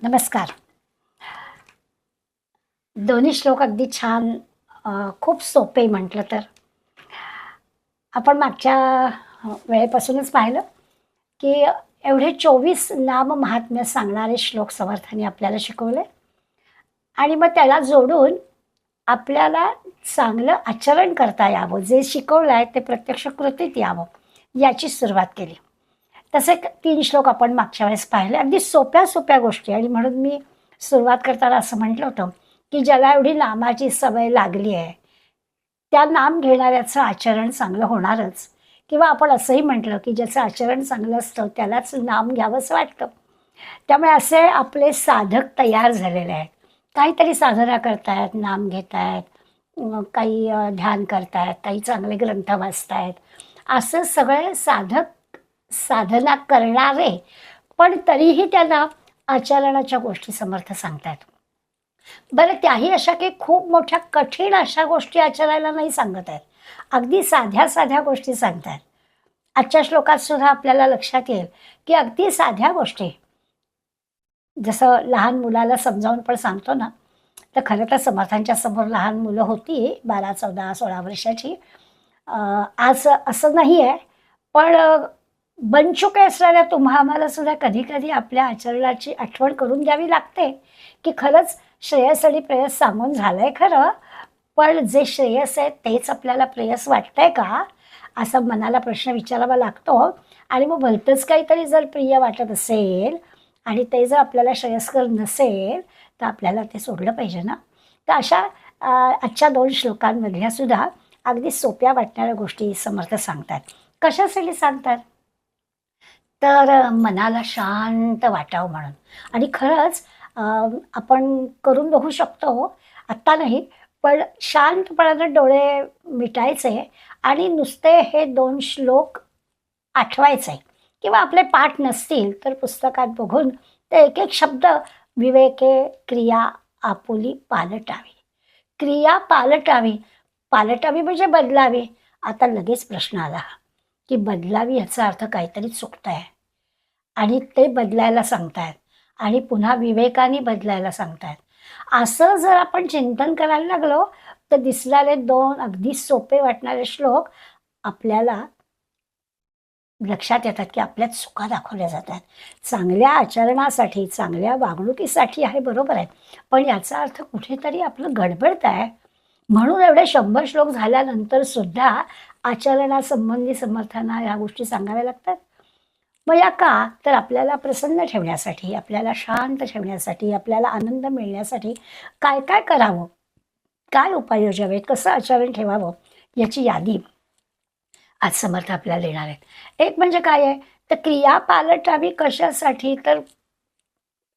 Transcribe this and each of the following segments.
नमस्कार. दोन्ही श्लोक अगदी छान, खूप सोपे म्हटलं तर. आपण मागच्या वेळेपासूनच पाहिलं, की एवढे 24 नाम महात्म्य सांगणारे श्लोक समर्थांनी आपल्याला शिकवले आणि मग त्याला जोडून आपल्याला चांगलं आचरण करता यावं, जे शिकवलं आहे ते प्रत्यक्ष कृतीत यावं, याची सुरुवात केली. तसे 3 श्लोक आपण मागच्या वेळेस पाहिले. अगदी सोप्या-सोप्या गोष्टी आणि म्हणून मी सुरुवात करताना असं म्हटलं होतं, की ज्याला एवढी नामाची सवय लागली आहे, त्या नाम घेणाऱ्याचं आचरण चांगलं होणारच. किंवा आपण असंही म्हटलं, की ज्याचं आचरण चांगलं असतं त्यालाच नाम घ्यावंसं वाटतं. त्यामुळे असे आपले साधक तयार झालेले आहेत. काहीतरी साधना करतायत, नाम घेतायत, काही ध्यान करतायत, काही चांगले ग्रंथ वाचतायत. असं सगळे साधक साधना करणारे, पण तरीही त्यांना आचरणाच्या गोष्टी समर्थ सांगतायत. बरं, त्याही अशा काही खूप मोठ्या कठीण अशा गोष्टी आचरायला नाही सांगत आहेत. अगदी साध्या-साध्या गोष्टी सांगतायत. आजच्या श्लोकात सुद्धा आपल्याला लक्षात येईल, की अगदी साध्या गोष्टी, जसं लहान मुलाला समजावून पण सांगतो ना, तर खरं तर समर्थांच्या समोर लहान मुलं होती 12, 14, 16 वर्षाची. आज असं नाही आहे, पण बनचुके असणाऱ्या तुम्हा आम्हाला सुद्धा कधी-कधी आपल्या आचरणाची आठवण करून द्यावी लागते, की खरंच श्रेयस आणि प्रेयस सांगून झालंय खरं, पण जे श्रेयस आहे तेच आपल्याला प्रेयस वाटतंय का? असा मनाला प्रश्न विचारावा लागतो. आणि मग भलतंच काहीतरी जर प्रिय वाटत असेल आणि ते जर आपल्याला श्रेयस्कर नसेल, तर आपल्याला ते सोडलं पाहिजे ना. तर अशा आजच्या 2 श्लोकांमधल्या सुद्धा अगदी सोप्या वाटणाऱ्या गोष्टी समर्थ सांगतात. कशासाठी सांगतात? तर मनाला शांत वाटावं म्हणून. आणि खरंच अ, आपण करून बघू शकतो, आत्ता नाही, पण शांतपणाने डोळे मिटायचे आणि नुसते हे 2 श्लोक आठवायचे किंवा आपले पाठ नसतील तर पुस्तकात बघून ते एक-एक शब्द विवेके क्रिया आपुली पालटावी. क्रिया पालटावी. पालटावी म्हणजे बदलावी. आता लगेच प्रश्न आला, की बदलावी याचा अर्थ काहीतरी चुकतंय आणि ते बदलायला सांगतायत आणि पुन्हा विवेकाने बदलायला सांगतायत. असं जर आपण चिंतन करायला लागलो, तर दिसणारे 2 अगदी सोपे वाटणारे श्लोक आपल्याला लक्षात येतात, की आपल्यात चुका दाखवल्या जातात. चांगल्या आचरणासाठी, चांगल्या वागणुकीसाठी आहे, बरोबर आहे. पण याचा अर्थ कुठेतरी आपलं गडबडत आहे. म्हणून एवढे 100 श्लोक झाल्यानंतर सुद्धा आचरणासंबंधी समर्थांना ह्या गोष्टी सांगाव्या लागतात. मग या का? तर आपल्याला प्रसन्न ठेवण्यासाठी, आपल्याला शांत ठेवण्यासाठी, आपल्याला आनंद मिळण्यासाठी काय काय करावं? काय उपाय योजावेत? कसं आचरण ठेवावं? याची यादी आज समर्थ आपल्याला देणार आहेत. एक म्हणजे काय आहे, तर क्रिया पालटावी कशासाठी? तर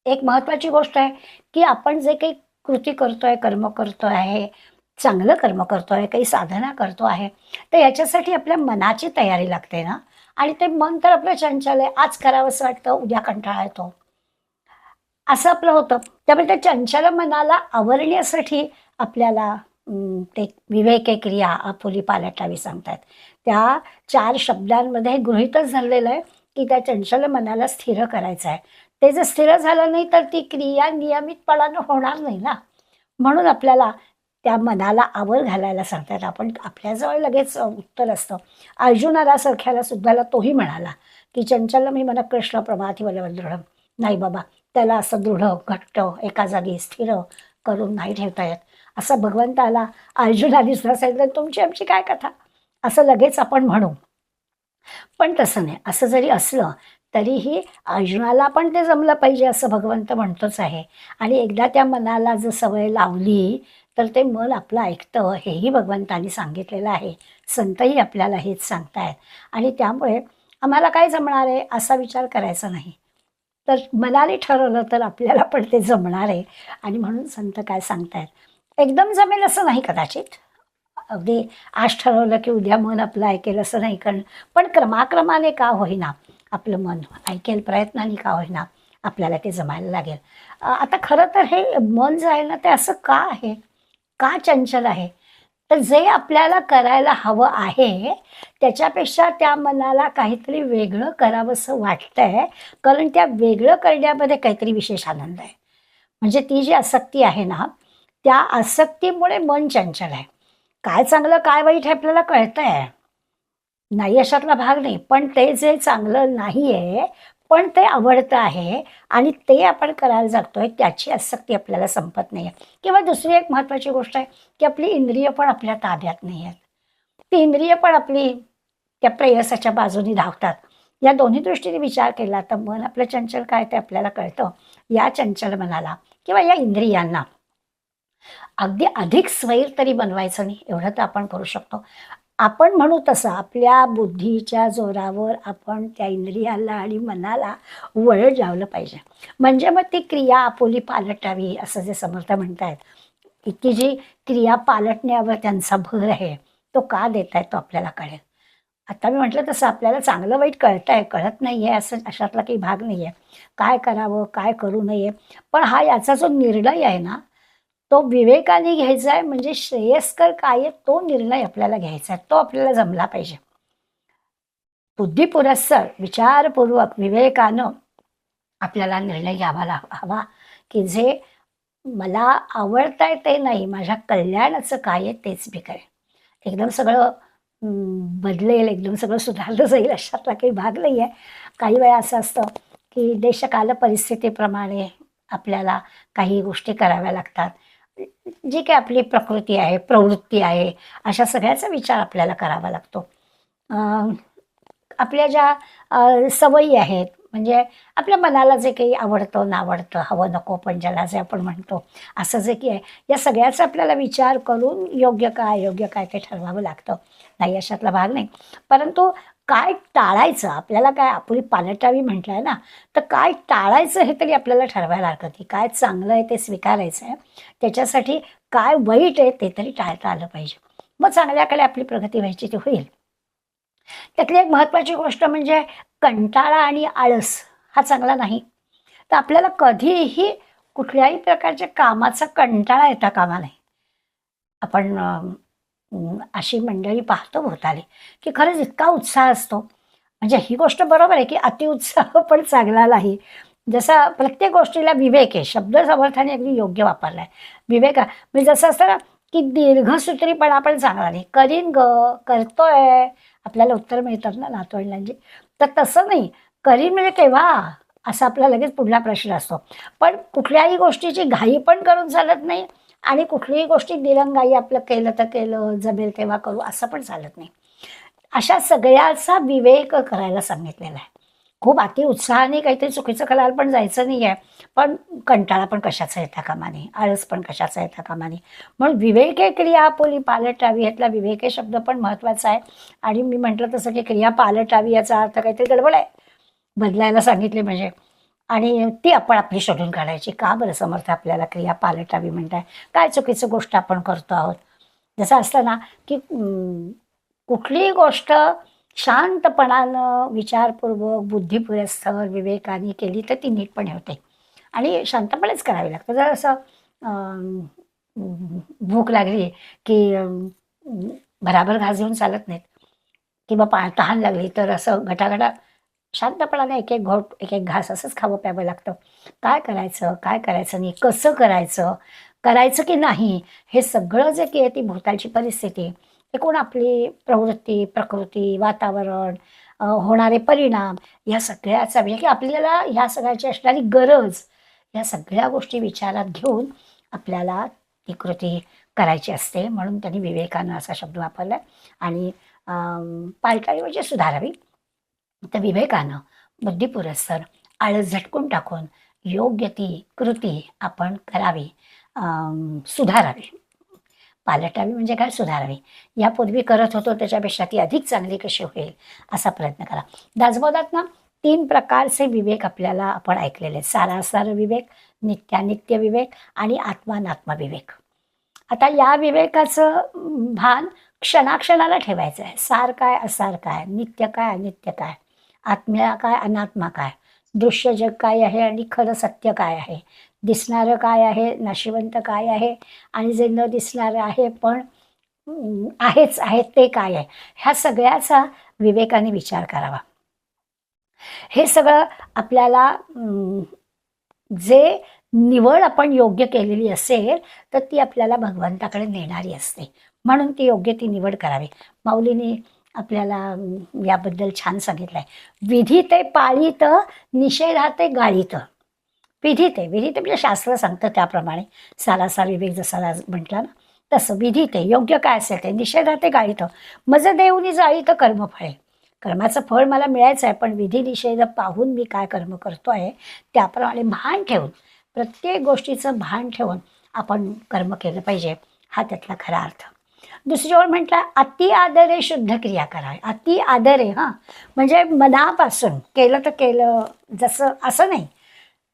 एक महत्त्वाची गोष्ट आहे, की आपण जे काही कृती करतोय, कर्म करतो आहे, चांगलं कर्म करतो आहे, काही साधना करतो आहे, तर याच्यासाठी आपल्या मनाची तयारी लागते ना. आणि ते मन तर आपलं चंचल आहे. आज करावंसं वाटतं, उद्या कंटाळा येतो. असं आपलं होतं. त्यामुळे त्या चंचल मनाला आवरण्यासाठी आपल्याला ते विवेके क्रिया आपुली पालटावी सांगतात. त्या 4 शब्दांमध्ये गृहीतच धरलेलं आहे, की त्या चंचल मनाला स्थिर करायचं आहे. ते जर स्थिर झालं नाही, तर ती क्रिया नियमितपणानं होणार नाही ना. म्हणून आपल्याला त्या मनाला आवर घालायला सांगतात. आपण आपल्याजवळ लगेच उत्तर असतं. अर्जुनाला सारख्याला सुद्धा तोही म्हणाला, की चंचल मी मन कृष्ण प्रमाथी बलवल दृढ. नाही बाबा, त्याला असं दृढ, घट्ट, एका जागी स्थिर करून नाही ठेवता येत. असं भगवंताला अर्जुनाने सुद्धा सांगितलं, तुमची आमची काय कथा? असं लगेच आपण म्हणू. पण तसं नाही. असं जरी असलं, तरीही अर्जुनाला पण ते जमलं पाहिजे असं भगवंत म्हणतोच आहे. आणि एकदा त्या मनाला जर सवय लावली, तर ते मन आपलं ऐकतं, हेही भगवंतानी सांगितलेलं आहे. संतही आपल्याला हेच सांगतायत. आणि त्यामुळे आम्हाला काय जमणार आहे, असा विचार करायचा नाही. तर मनाने ठरवलं तर आपल्याला पण ते जमणार आहे. आणि म्हणून संत काय सांगतायत, एकदम जमेल असं नाही कदाचित. अगदी आज ठरवलं की उद्या मन आपलं ऐकेल असं नाही. पण क्रमाक्रमाने का होईना आपलं मन ऐकेल, प्रयत्नाने का होईना आपल्याला ते जमायला लागेल. आता खरं तर हे मन जे आहे ना, ते असं का आहे? का चंचल आहे? तर जे आपल्याला करायला हवं आहे त्याच्यापेक्षा त्या मनाला काहीतरी वेगळं करावंसं वाटतंय, कारण त्या वेगळं करण्यामध्ये काहीतरी विशेष आनंद आहे. म्हणजे ती जी आसक्ती आहे ना, त्या आसक्तीमुळे मन चंचल आहे. काय चांगलं काय वाईट हे आपल्याला कळतंय, नाही अशातला भाग नाही. पण ते जे चांगलं नाही आहे, पण ते आवडतं आहे आणि ते आपण करायला जातोय, त्याची आसक्ती आपल्याला संपत नाही आहे. किंवा दुसरी एक महत्त्वाची गोष्ट आहे, की आपली इंद्रिय पण आपल्या ताब्यात नाही आहेत. ती इंद्रिय पण आपली त्या प्रेयसाच्या बाजूनी धावतात. या दोन्ही दृष्टीने विचार केला तर मन आपलं चंचल काय ते आपल्याला कळतं. या चंचल मनाला किंवा या इंद्रियांना अगदी अधिक स्वैर तरी बनवायचं नाही, एवढं तर आपण करू शकतो. आपण म्हणू तसं आपल्या बुद्धीच्या जोरावर आपण त्या इंद्रियाला आणि मनाला वळण लावलं पाहिजे. म्हणजे मग ती क्रिया आपोली पालटावी असं जे समर्थ म्हणतायत. इतकी जी क्रिया पालटण्यावर त्यांचा भर आहे, तो का देतायत तो आपल्याला कळेल. आता मी म्हटलं तसं आपल्याला चांगलं वाईट कळतंय, कळत नाहीये असं अशातला काही भाग नाहीये. काय करावं, काय करू नये. पण हा याचा जो निर्णय आहे ना, तो विवेकाने घ्यायचा आहे. म्हणजे श्रेयस्कर काय आहे तो निर्णय आपल्याला घ्यायचा आहे. तो आपल्याला जमला पाहिजे. बुद्धिपुरस्सर विचारपूर्वक विवेकानं आपल्याला निर्णय घ्यावा हवा, की जे मला आवडतंय ते नाही, माझ्या कल्याणाचं काय आहे तेच मी करेन. एकदम सगळं बदलेल, एकदम सगळं सुधारलं जाईल अशातला काही भाग नाही आहे. काही वेळा असं असतं, की देशकाल परिस्थितीप्रमाणे आपल्याला काही गोष्टी कराव्या लागतात. जी काही आपली प्रकृती आहे, प्रवृत्ती आहे, अशा सगळ्याचा विचार आपल्याला करावा लागतो. आपल्या ज्या सवयी आहेत, म्हणजे आपल्या मनाला जे काही आवडतं, नावडतं, हवं नको पंजाला जे आपण म्हणतो, असं जे काही आहे, या सगळ्याचा आपल्याला विचार करून योग्य काय ते ठरवावं लागतं. नाही अशातला भाग नाही. परंतु काय टाळायचं, आपल्याला काय आपुली पालटावी म्हटलं आहे ना, तर काय टाळायचं हे तरी आपल्याला ठरवायला हरकत नाही. काय चांगलं आहे ते स्वीकारायचं आहे. त्याच्यासाठी काय वाईट आहे ते तरी टाळता आलं पाहिजे. मग चांगल्याकडे आपली प्रगती व्हायची ती होईल. त्यातली एक महत्त्वाची गोष्ट म्हणजे कंटाळा आणि आळस हा चांगला नाही. तर आपल्याला कधीही कुठल्याही प्रकारच्या कामाचा कंटाळा येता कामा नये. आपण अशी मंडळी पाहतो भोवताली, की खरंच इतका उत्साह असतो. म्हणजे ही गोष्ट बरोबर आहे, की अतिउत्साह पण चांगला नाही. जसा प्रत्येक गोष्टीला विवेक आहे. शब्द समर्थाने अगदी योग्य वापरला आहे. विवेक म्हणजे जसं असतं ना, की दीर्घसूत्रीपणा पण चांगला नाही. करीन गं, करतोय, आपल्याला उत्तर मिळतात ना नातवंडांची. तर तसं नाही, करीन म्हणजे केव्हा? असा आपला लगेच पुढला प्रश्न असतो. पण कुठल्याही गोष्टीची घाई पण करून चालत नाही आणि कुठलीही गोष्टी दिरंगाई आपलं केलं तर केलं, जमेल तेव्हा करू असं पण चालत नाही. अशा सगळ्याचा विवेक करायला सांगितलेला आहे. खूप अतिउत्साहाने काहीतरी चुकीचं करायला पण जायचं नाही आहे. पण कंटाळा पण कशाचा येता कामा नये, आळस पण कशाचा येता कामा नये. म्हणून विवेके क्रिया आपुली पालटावी यातला विवेके शब्द पण महत्त्वाचा आहे. आणि मी म्हटलं तसं की क्रिया पालटावी याचा अर्थ काहीतरी गडबड आहे. बदलायला सांगितले म्हणजे. आणि ती आपण आपली शोधून काढायची. का बरं समर्थ आपल्याला क्रिया पालटावी म्हणताय? काय चुकीचं गोष्ट आपण करतो आहोत? जसं असतं ना, की कुठलीही गोष्ट शांतपणानं, विचारपूर्वक, बुद्धिपुरस्सर, विवेकाने केली तर ती नीटपणे होते. आणि शांतपणेच करावी लागतं. जर असं भूक लागली की भराभर घास घेऊन चालत नाहीत. किंवा तहान लागली तर असं गटागटा शांतपणाने एक एक घोट, एक एक घास असंच खावं प्यावं लागतं. काय करायचं, काय करायचं नाही, कसं करायचं, करायचं की नाही, हे सगळं जे की आहे ती भोवतालची परिस्थिती, एकूण आपली प्रवृत्ती, प्रकृती, वातावरण, होणारे परिणाम या सगळ्याचा म्हणजे की आपल्याला ह्या सगळ्याची असणारी गरज, या सगळ्या गोष्टी विचारात घेऊन आपल्याला ती कृती करायची असते. म्हणून त्यांनी विवेकानं असा शब्द वापरला आणि पालटावी म्हणजे सुधारावी. तर विवेकानं, बुद्धिपुरस्सर, आळस झटकून टाकून योग्य ती कृती आपण करावी, सुधारावी. पालटावी म्हणजे काय? सुधारावी. यापूर्वी करत होतो त्याच्यापेक्षा ती अधिक चांगली कशी होईल असा प्रयत्न करा. दासबोधात ना 3 प्रकारचे विवेक आपल्याला आपण ऐकलेले आहेत. सारासार विवेक, नित्यानित्य विवेक आणि आत्मानात्म विवेक. आता या विवेकाचं भान क्षणाक्षणाला ठेवायचं आहे. सार काय, असार काय, नित्य काय, अनित्य काय, आत्म्या काय, अनात्मा काय, दृश्य जग काय आहे आणि खरं सत्य काय आहे, दिसणारं काय आहे, नाशिवंत काय आहे आणि जे न दिसणारं आहे पण आहेच आहे ते काय आहे, ह्या सगळ्याचा विवेकाने विचार करावा. हे सगळं आपल्याला जे निवड आपण योग्य केलेली असेल तर ती आपल्याला भगवंताकडे नेणारी असते. म्हणून ती योग्य ती निवड करावी. माऊलींनी आपल्याला याबद्दल छान सांगितलंय. विधिते पाळीत निषेधाते गाळीत. विधिते विधिते म्हणजे शास्त्र सांगतं त्याप्रमाणे, सारासार विवेक जसा म्हटला ना तसं विधिते योग्य काय असेल ते, निषेधाते गाळीत मज देऊनी जाळीत कर्मफळे. कर्माचं फळ मला मिळायचं आहे, पण विधी निषेध पाहून मी काय कर्म करतो आहे त्याप्रमाणे भान ठेवून, प्रत्येक गोष्टीचं भान ठेवून आपण कर्म केलं पाहिजे. हा त्यातला खरा अर्थ. दुसरी ओळ म्हटलं अति आदरे शुद्ध क्रिया करावी. अति आदरे हां, म्हणजे मनापासून केलं तर केलं जसं असं नाही.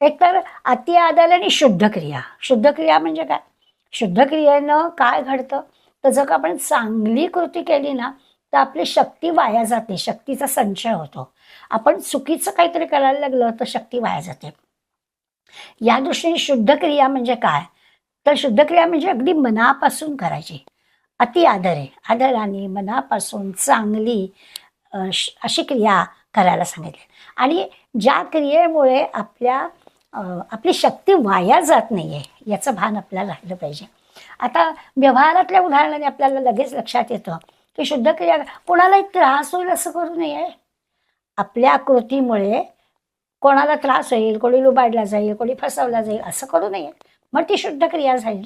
एकतर अति आदर आणि शुद्ध क्रिया. शुद्ध क्रिया म्हणजे काय? शुद्ध क्रियेनं काय घडतं तर जर का आपण चांगली कृती केली ना तर आपली शक्ती वाया जाते, शक्तीचा संचय होतो. आपण चुकीचं काहीतरी करायला लागलं तर शक्ती वाया जाते. या दृष्टीने शुद्ध क्रिया म्हणजे काय तर शुद्ध क्रिया म्हणजे अगदी मनापासून करायची. अति आदरे आदराने मनापासून चांगली अशी क्रिया करायला सांगितली. आणि ज्या क्रियेमुळे आपली शक्ती वाया जात नाही आहे याचं भान आपल्याला राहिलं पाहिजे. आता व्यवहारातल्या उदाहरणाने आपल्याला लगेच लक्षात येतं की शुद्ध क्रिया कोणालाही त्रास होईल असं करू नये. आपल्या कृतीमुळे कोणाला त्रास होईल, कोणी लुबाडला जाईल, कोणी फसवला जाईल असं करू नये. मग ती शुद्ध क्रिया जाईल.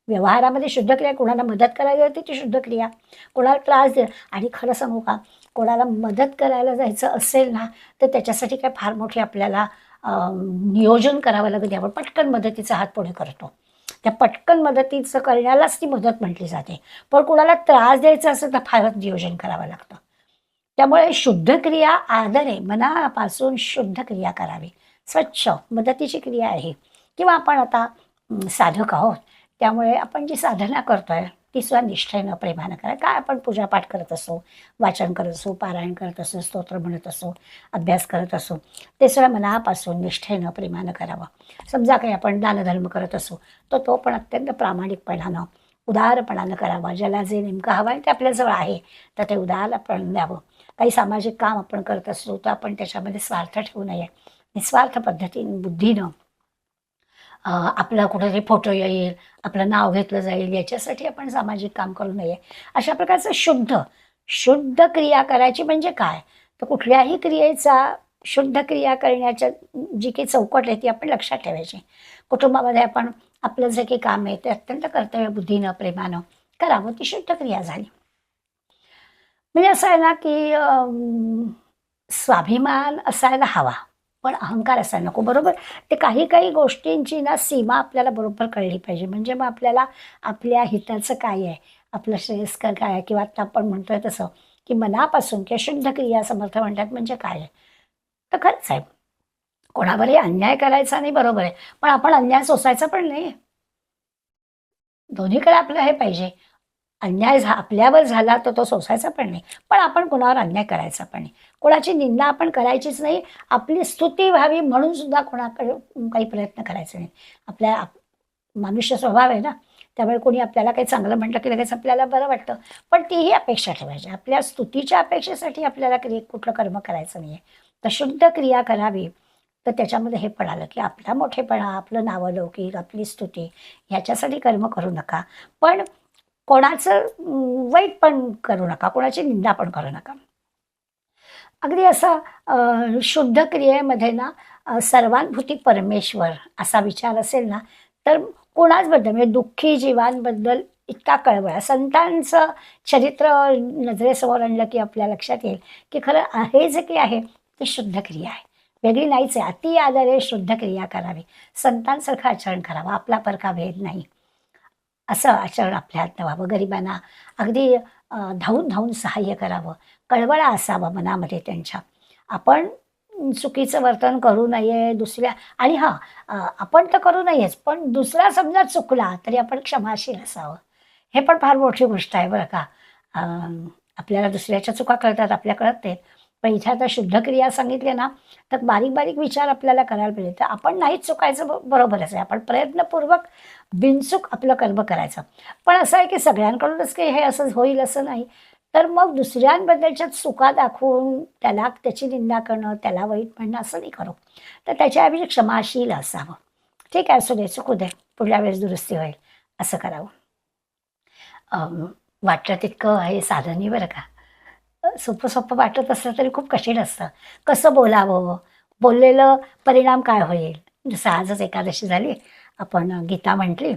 व्यवहारामध्ये शुद्ध क्रिया, कोणाला मदत करायला होती ती शुद्ध क्रिया, कोणाला त्रास दे. आणि खरं सांगू का, कोणाला मदत करायला जायचं असेल ना तर त्याच्यासाठी काय फार मोठी आपल्याला नियोजन करावं लागतं. आपण पटकन मदतीचा हात पुढे करतो. त्या पटकन मदतीचं करण्यालाच ती मदत म्हटली जाते. पण कोणाला त्रास द्यायचा असेल तर फारच नियोजन करावं लागतं. त्यामुळे शुद्ध क्रिया आदरे मनापासून शुद्ध क्रिया करावी. स्वच्छ मदतीची क्रिया आहे. किंवा आपण आता साधक आहोत त्यामुळे आपण जी साधना करतोय ती सुद्धा निष्ठेनं प्रेमानं करा. काय आपण पूजापाठ करत असो, वाचन करत असो, पारायण करत असो, स्तोत्र म्हणत असो, अभ्यास करत असो, ते सुद्धा मनापासून निष्ठेनं प्रेमानं करावं. समजा काही आपण दानधर्म करत असो तर तो पण अत्यंत प्रामाणिकपणानं उदारपणानं करावा. ज्याला जे नेमकं हवं आहे ते आपल्याजवळ आहे तर ते उदारपण द्यावं. काही सामाजिक काम आपण करत असलो तर आपण त्याच्यामध्ये स्वार्थ ठेवू नये. निस्वार्थ पद्धतीने बुद्धीनं आपला कुठेतरी फोटो येईल, आपलं नाव घेतलं जाईल याच्यासाठी आपण सामाजिक काम करू नये. अशा प्रकारचं शुद्ध क्रिया करायची म्हणजे काय तर कुठल्याही क्रियेचा शुद्ध क्रिया करण्याच्या जी काही चौकट आहे ती आपण लक्षात ठेवायची. कुटुंबामध्ये आपण आपलं जे काही काम आहे ते अत्यंत कर्तव्य बुद्धीनं प्रेमानं करावं. ती शुद्ध क्रिया झाली. म्हणजे असं आहे ना की स्वाभिमान असायला हवा पण अहंकार असायला नको. बरोबर, ते काही काही गोष्टींची ना सीमा आपल्याला बरोबर कळली पाहिजे. म्हणजे मग आपल्याला आपल्या हिताचं काय आहे, आपलं श्रेयस्कर काय आहे, किंवा आता आपण म्हणतोय तसं की मनापासून किंवा शुद्ध क्रिया समर्थ म्हणतात म्हणजे काय आहे तर खरंच आहे. कोणावरही अन्याय करायचा नाही, बरोबर आहे, पण आपण अन्याय सोसायचा पण नाही. दोन्हीकडे आपलं हे पाहिजे. अन्याय आपल्यावर झाला तर तो सोसायचा पण नाही, पण आपण कोणावर अन्याय करायचा पण नाही. कोणाची निंदा आपण करायचीच नाही. आपली स्तुती व्हावी म्हणून सुद्धा कोणाकडे काही प्रयत्न करायचे नाही. आपल्या मनुष्य स्वभाव आहे ना, त्यामुळे कोणी आपल्याला काही चांगलं म्हटलं की लगेच आपल्याला बरं वाटतं, पण तीही अपेक्षा ठेवायची. आपल्या स्तुतीच्या अपेक्षेसाठी आपल्याला कुठलं कर्म करायचं नाही आहे. तर शुद्ध क्रिया करावी. तर त्याच्यामध्ये हे पडालं की आपला मोठेपणा, आपलं नावलौकिक, आपली स्तुती ह्याच्यासाठी कर्म करू नका. पण कोणाचं वाईट पण करू नका, कोणाची निंदा पण करू नका. अगदी असं शुद्ध क्रियेमध्ये ना सर्वानुभूती परमेश्वर असा विचार असेल ना तर कोणाचबद्दल म्हणजे दुःखी जीवांबद्दल इतका कळवळा. संतांचं चरित्र नजरेसमोर आणलं की आपल्या लक्षात येईल की खरं हे जे काही आहे ते शुद्ध क्रिया आहे, वेगळी नाहीच आहे. अति आदरे शुद्ध क्रिया करावी, संतांसारखं आचरण करावं, आपला परका भेद नाही असं आचरण आपल्या हातनं व्हावं. गरिबांना अगदी धावून धावून सहाय्य करावं, कळवळा असावा मनामध्ये त्यांच्या. आपण चुकीचं वर्तन करू नये दुसऱ्या. आणि हां, आपण तर करू नयेच, पण दुसरा समजा चुकला तरी आपण क्षमाशील असावं. हे पण फार मोठी गोष्ट आहे बरं का. आपल्याला दुसऱ्याच्या चुका कळतात, आपल्या कळत नाहीत, पण इथे आता शुद्ध क्रिया सांगितले ना, तर बारीक बारीक विचार आपल्याला करायला पाहिजे. तर आपण नाहीच चुकायचं, बरोबरच आहे. आपण प्रयत्नपूर्वक बिनचूक आपलं कर्म करायचं. पण असं आहे की सगळ्यांकडूनच काही हे असं होईल असं नाही. तर मग दुसऱ्यांबद्दलच्या चुका दाखवून त्याला त्याची निंदा करणं, त्याला वाईट म्हणणं असं नाही करू. तर त्याच्याऐवजी क्षमाशील असावं. ठीक आहे, असू दे, चुकू दे, पुढल्या वेळेस दुरुस्ती होईल, असं करावं. वाटलं तितकं हे साधन नाही बरं का. सोपं सोपं वाटत असलं तरी खूप कठीण असतं. कसं बोलावं, बोललेलं परिणाम काय होईल. जसं आजच एकादशी झाली, आपण गीता म्हटली.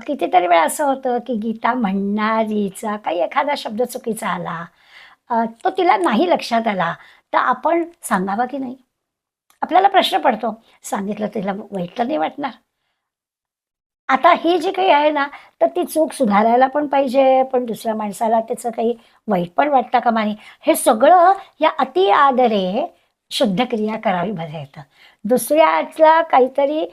कितीतरी वेळा असं होतं की गीता म्हणणारीचा काही एखादा शब्द चुकीचा आला, तो तिला नाही लक्षात आला, तर आपण सांगावा की नाही. आपल्याला प्रश्न पडतो, सांगितलं तिला वाईट तर नाही वाटणार. आता ही जी काही आहे ना, तर ती चूक सुधारायला पण पाहिजे, पण दुसऱ्या माणसाला त्याचं काही वाईट पण वाटता कामा नये. हे सगळं या अति आदरे शुद्ध क्रिया करावी मध्ये येतं. दुसऱ्याला काहीतरी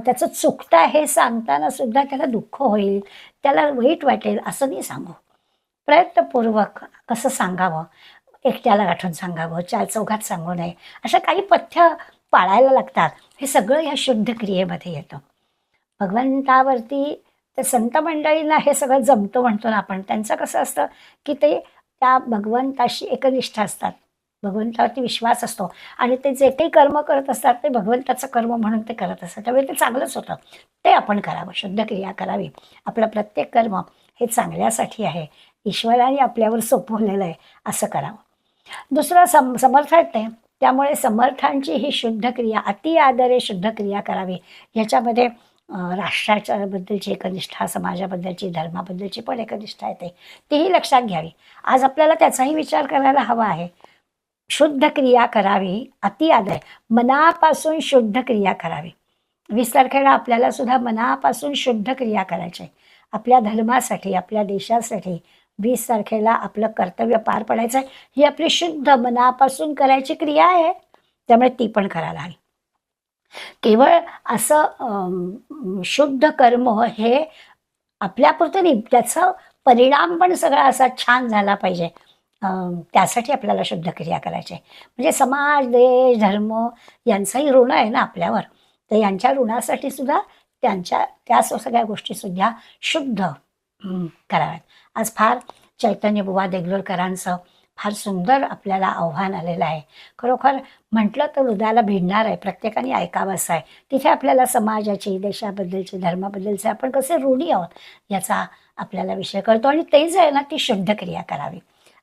त्याचं चुकतं हे सांगताना सुद्धा त्याला दुःख होईल, त्याला वाईट वाटेल असं नाही सांगू. प्रयत्नपूर्वक कसं सांगावं, एकट्याला गाठून सांगावं, चार चौघात सांगू नये, अशा काही पथ्य पाळायला लागतात. हे सगळं या शुद्ध क्रियेमध्ये येतं. भगवंतावरती ते संत मंडळींना हे सगळं जमतं म्हणतो ना आपण. त्यांचं कसं असतं की ते त्या भगवंताशी एकनिष्ठ असतात, भगवंतावरती विश्वास असतो आणि ते जे काही कर्म करत असतात ते भगवंताचं कर्म म्हणून ते करत असतात. त्यामुळे ते चांगलंच होतं. ते आपण करावं, शुद्ध क्रिया करावी. आपलं प्रत्येक कर्म हे चांगल्यासाठी आहे, ईश्वराने आपल्यावर सोपवलेलं आहे, असं करावं. दुसरं समर्थ आहेत ते, त्यामुळे समर्थांची ही शुद्ध क्रिया, अति आदरे शुद्ध क्रिया करावी. ह्याच्यामध्ये राष्ट्राच्या बद्दलची एकनिष्ठा, समाजाबद्दलची, धर्माबद्दलची पण एकनिष्ठा येते, तीही लक्षात घ्यावी. आज आपल्याला त्याचाही विचार करायला हवा आहे. शुद्ध क्रिया करावी, अति आदर, मनापासून शुद्ध क्रिया करावी. 20 तारखेला आपल्याला सुद्धा मनापासून शुद्ध क्रिया करायची आहे. आपल्या धर्मासाठी, आपल्या देशासाठी 20 तारखेला आपलं कर्तव्य पार पडायचं आहे. ही आपली शुद्ध मनापासून करायची क्रिया आहे, त्यामुळे ती पण करायला हवी. केवळ असं शुद्ध कर्म हे आपल्यापुरतं नाही, त्याचा परिणाम पण सगळा असा छान झाला पाहिजे. त्यासाठी आपल्याला शुद्ध क्रिया करायची आहे. म्हणजे समाज, देश, धर्म यांचाही ऋण आहे ना आपल्यावर, तर यांच्या ऋणासाठी सुद्धा त्या सगळ्या गोष्टीसुद्धा शुद्ध कराव्यात. आज फार चैतन्य बुवा देगलूरकरांचं फार सुंदर आपल्याला आव्हान आलेलं आहे. खरोखर म्हटलं तर हृदयाला भिडणार आहे, प्रत्येकाने ऐकावंसं आहे. तिथे आपल्याला समाजाची, देशाबद्दलची, धर्माबद्दलचे आपण कसे ऋणी आहोत याचा आपल्याला विषय कळतो. आणि ते जे आहे ना, ती शुद्ध क्रिया करावी.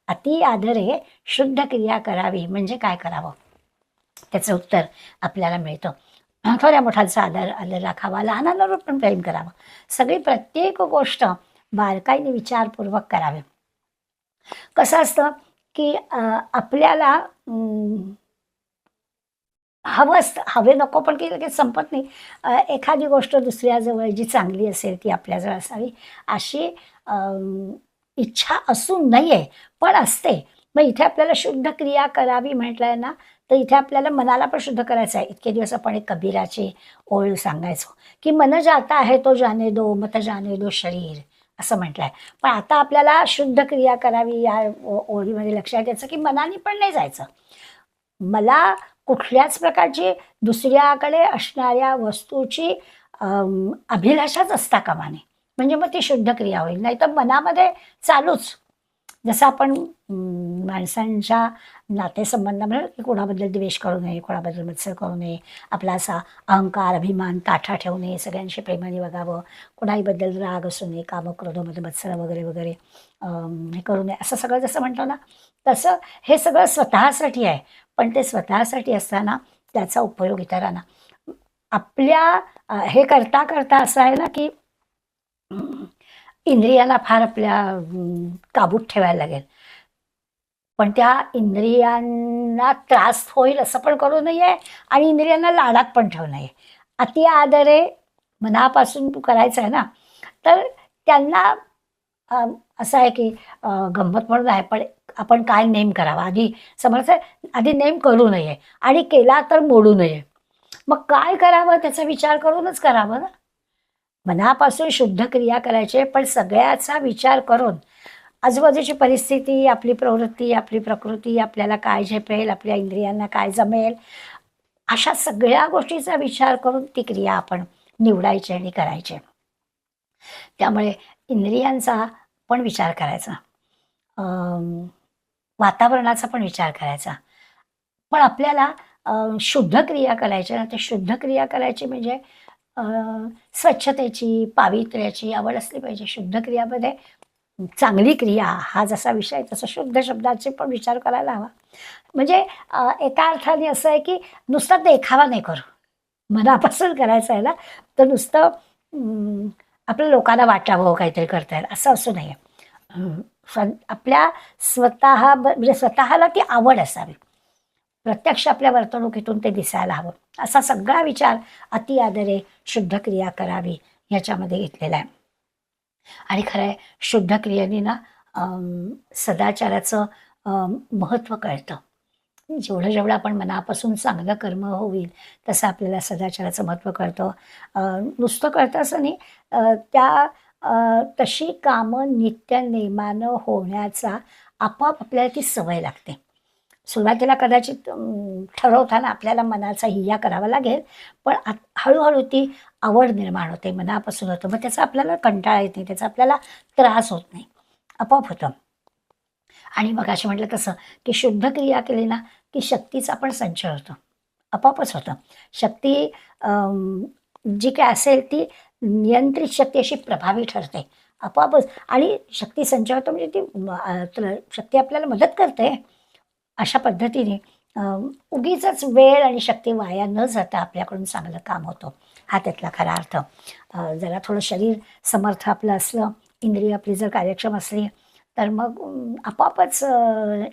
अति आदरे शुद्ध क्रिया करावी म्हणजे काय करावं, त्याचं उत्तर आपल्याला मिळतं. थोड्या मोठ्यांचा आदर राखावा, लहानांवर पण प्रेम करावं. सगळी प्रत्येक गोष्ट बारकाईने विचारपूर्वक करावी. कसं असतं की आपल्याला हवं असतं, हवे नको पण की लगेच संपत नाही. एखादी गोष्ट दुसऱ्याजवळ जी चांगली असेल ती आपल्याजवळ असावी अशी इच्छा असू नये, पण असते. मग इथे आपल्याला शुद्ध क्रिया करावी म्हटलंय ना, तर इथे आपल्याला मनाला पण शुद्ध करायचं आहे. इतके दिवस आपण एक कबीराची ओळ सांगायचो की मन जाता है तो जाने दो, मत जाने दो शरीर, असं म्हटलंय. पण आता आपल्याला शुद्ध क्रिया करावी या ओळीमध्ये लक्षात यायचं की मनाने पण नाही जायचं. मला कुठल्याच प्रकारची दुसऱ्याकडे असणाऱ्या वस्तूची अभिलाषाच असता कामा नये, म्हणजे मग ती शुद्ध क्रिया होईल. नाही तर मनामध्ये चालूच, जसं आपण माणसांच्या नातेसंबंधामध्ये की कोणाबद्दल द्वेष करू नये, कोणाबद्दल मत्सर करू नये, आपला असा अहंकार, अभिमान ताठा ठेवू नये, सगळ्यांशी प्रेमाने वागावं, कोणाहीबद्दल राग असू नये, काम, क्रोध, मत्सर वगैरे वगैरे हे करू नये, असं सगळं जसं म्हणतो ना, तसं हे सगळं स्वतःसाठी आहे. पण ते स्वतःसाठी असताना त्याचा उपयोग इतरांना, आपल्या हे करता करता असं आहे ना की इंद्रियांना फार आपल्या काबूत ठेवायला लागेल. पण त्या इंद्रियांना त्रास होईल असं पण करू नये आणि इंद्रियांना लाडात पण ठेवू नये. अति आदरे मनापासून करायचं आहे ना, तर त्यांना असं आहे की गंमत म्हणून आहे, पण आपण काय नेम करावा, आधी समर्थ आधी नेम करू नये आणि केला तर मोडू नये. मग काय करावं त्याचा विचार करूनच करावं ना. मनापासून शुद्ध क्रिया करायचे, पण सगळ्याचा विचार करून आजूबाजूची परिस्थिती, आपली प्रवृत्ती, आपली प्रकृती, आपल्याला काय झेपेल, आपल्या इंद्रियांना काय जमेल, अशा सगळ्या गोष्टीचा विचार करून ती क्रिया आपण निवडायची आणि करायची. त्यामुळे इंद्रियांचा पण विचार करायचा, वातावरणाचा पण विचार करायचा. पण आपल्याला शुद्ध क्रिया करायच्या ना, ते शुद्ध क्रिया करायची म्हणजे अ, स्वच्छतेची, पावित्र्याची आवड असली पाहिजे. शुद्ध क्रियामध्ये चांगली क्रिया हा जसा विषय आहे, तसा शुद्ध शब्दाचे पण विचार करायला हवा. म्हणजे एका अर्थाने असं आहे की नुसता देखावा नाही करू. मनापासून करायचं आहे ना, तर नुसतं आपल्या लोकांना वाटावं काहीतरी करता येईल असं असू नये. आपल्या म्हणजे स्वतःला ती आवड असावी. प्रत्यक्ष आपल्या वर्तणुकीतून ते दिसायला हवं. असा सगळा विचार अति आदरे शुद्ध क्रिया करावी ह्याच्यामध्ये घेतलेला आहे. आणि खरं आहे, शुद्ध क्रियेने ना सदाचाराचं महत्त्व कळतं. जेवढं जेवढं आपण मनापासून चांगलं कर्म होईल तसं आपल्याला सदाचाराचं महत्त्व कळतं. नुसतं कळतं असं नाही, तशी कामं नित्य नेमानं होण्याचा आपोआप आपल्याला ती सवय लागते. सुरुवातीला कदाचित ठरवताना आपल्याला मनाचा हिय्या करावा लागेल, पण हळूहळू ती आवड निर्माण होते, मनापासून होतं. मग त्याचा आपल्याला कंटाळा येत नाही, त्याचा आपल्याला त्रास होत नाही, आपोआप होतं. आणि मग अशी म्हटलं तसं की शुद्ध क्रिया केली ना की शक्तीचा पण संचय होतो, आपोआपच होतं. शक्ती जी काय असेल ती नियंत्रित शक्ती अशी प्रभावी ठरते आपोआपच. आणि शक्ती संचय होतो म्हणजे ती शक्ती आपल्याला मदत करते. अशा पद्धतीने उगीचच वेळ आणि शक्ती वाया न जाता आपल्याकडून चांगलं काम होतं, हा त्यातला खरा अर्थ. जरा थोडं शरीर समर्थ आपलं असलं, इंद्रिय आपली जर कार्यक्षम असली, तर मग आपोआपच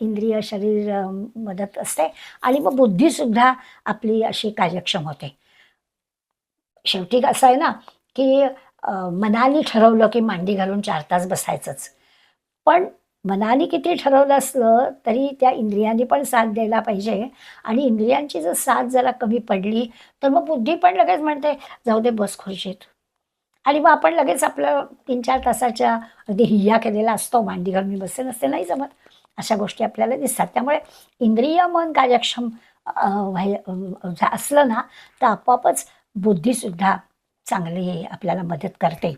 इंद्रिय शरीर मदत असते आणि मग बुद्धीसुद्धा आपली अशी कार्यक्षम होते. शेवटी असं आहे ना की मनाने ठरवलं की मांडी घालून 4 तास बसायचंच. पण मनाने किती ठरवलं असलं तरी त्या इंद्रियांनी पण साथ द्यायला पाहिजे. आणि इंद्रियांची जर साथ जरा कमी पडली तर मग बुद्धी पण लगेच म्हणते, जाऊ दे बस खुर्चीत. आणि मग आपण लगेच आपलं 3-4 तासाच्या अगदी हिय्या केलेला असतो, मांडी घालून मी बसते नसते नाही जमत, अशा गोष्टी आपल्याला दिसतात. त्यामुळे इंद्रिय मन कार्यक्षम असलं ना तर आपोआपच बुद्धीसुद्धा चांगली आपल्याला मदत करते.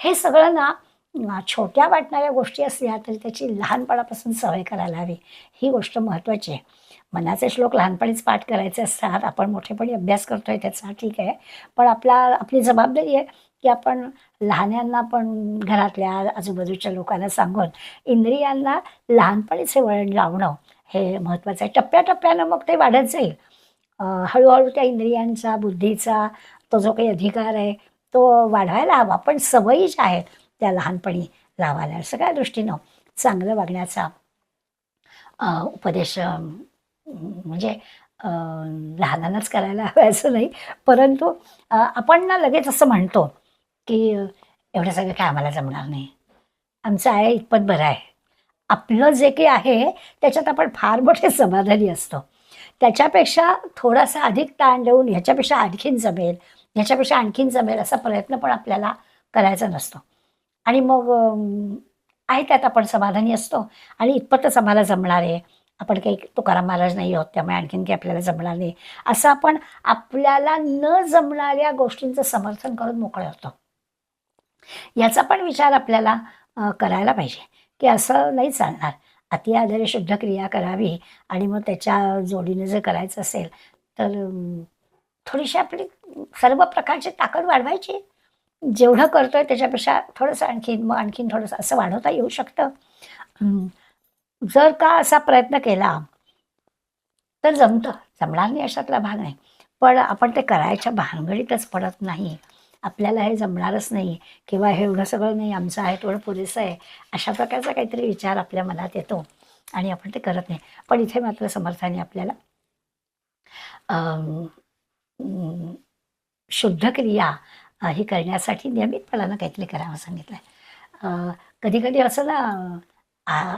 हे सगळं ना छोट्या वाटणाऱ्या गोष्टी असल्या तरी त्याची लहानपणापासून सवय करायला हवी, ही गोष्ट महत्त्वाची आहे. मनाचे श्लोक लहानपणीच पाठ करायचे असतात, आपण मोठेपणी अभ्यास करतोय त्याचा ठीक आहे, पण आपली जबाबदारी आहे की आपण लहान्यांना पण घरातल्या आजूबाजूच्या लोकांना सांगून इंद्रियांना लहानपणीच हे वळण लावणं हे महत्त्वाचं आहे. टप्प्याटप्प्यानं मग ते वाढत जाईल. हळूहळू त्या इंद्रियांचा, बुद्धीचा तो जो काही अधिकार आहे तो वाढवायला हवा, पण सवयी ज्या आहेत त्या लहानपणी लावायला. सगळ्या दृष्टीनं चांगलं वागण्याचा उपदेश म्हणजे लहानांनाच करायला हवं असं नाही, परंतु आपण ना लगेच असं म्हणतो की एवढं सगळं काय आम्हाला जमणार नाही, आमचं आहे इतपत बरं आहे. आपलं जे काही आहे त्याच्यात आपण फार मोठे समाधानी असतो. त्याच्यापेक्षा थोडासा अधिक ताण देऊन ह्याच्यापेक्षा आणखीन जमेल, ह्याच्यापेक्षा आणखीन जमेल असा प्रयत्न पण आपल्याला करायचा नसतो. आणि मग आहे त्यात आपण समाधानी असतो आणि इतपतच आम्हाला जमणार आहे, आपण काही तुकाराम महाराज नाही आहोत त्यामुळे आणखीन काही आपल्याला जमणार नाही, असं आपण आपल्याला न जमणाऱ्या गोष्टींचं समर्थन करून मोकळे होतो. याचा पण विचार आपल्याला करायला पाहिजे की असं नाही चालणार. अति आदरे शुद्ध क्रिया करावी आणि मग त्याच्या जोडीने जर करायचं असेल तर थोडीशी आपली सर्व प्रकारची ताकद वाढवायची. जेवढं करतोय त्याच्यापेक्षा थोडंसं आणखीन, मग आणखीन थोडंसं असं वाढवता येऊ शकतं. जर का असा प्रयत्न केला तर जमतं, जमणार नाही अशातला भाग नाही. पण आपण ते करायच्या भानगडीतच पडत नाही. आपल्याला हे जमणारच नाही किंवा हे एवढं सगळं नाही, आमचं आहे तेवढं पुरेसं आहे, अशा प्रकारचा काहीतरी विचार आपल्या मनात येतो आणि आपण ते करत नाही. पण इथे मात्र समर्थाने आपल्याला शुद्ध क्रिया ही करण्यासाठी नियमितपणानं काहीतरी करावं सांगितलं आहे. कधी-कधी असं ना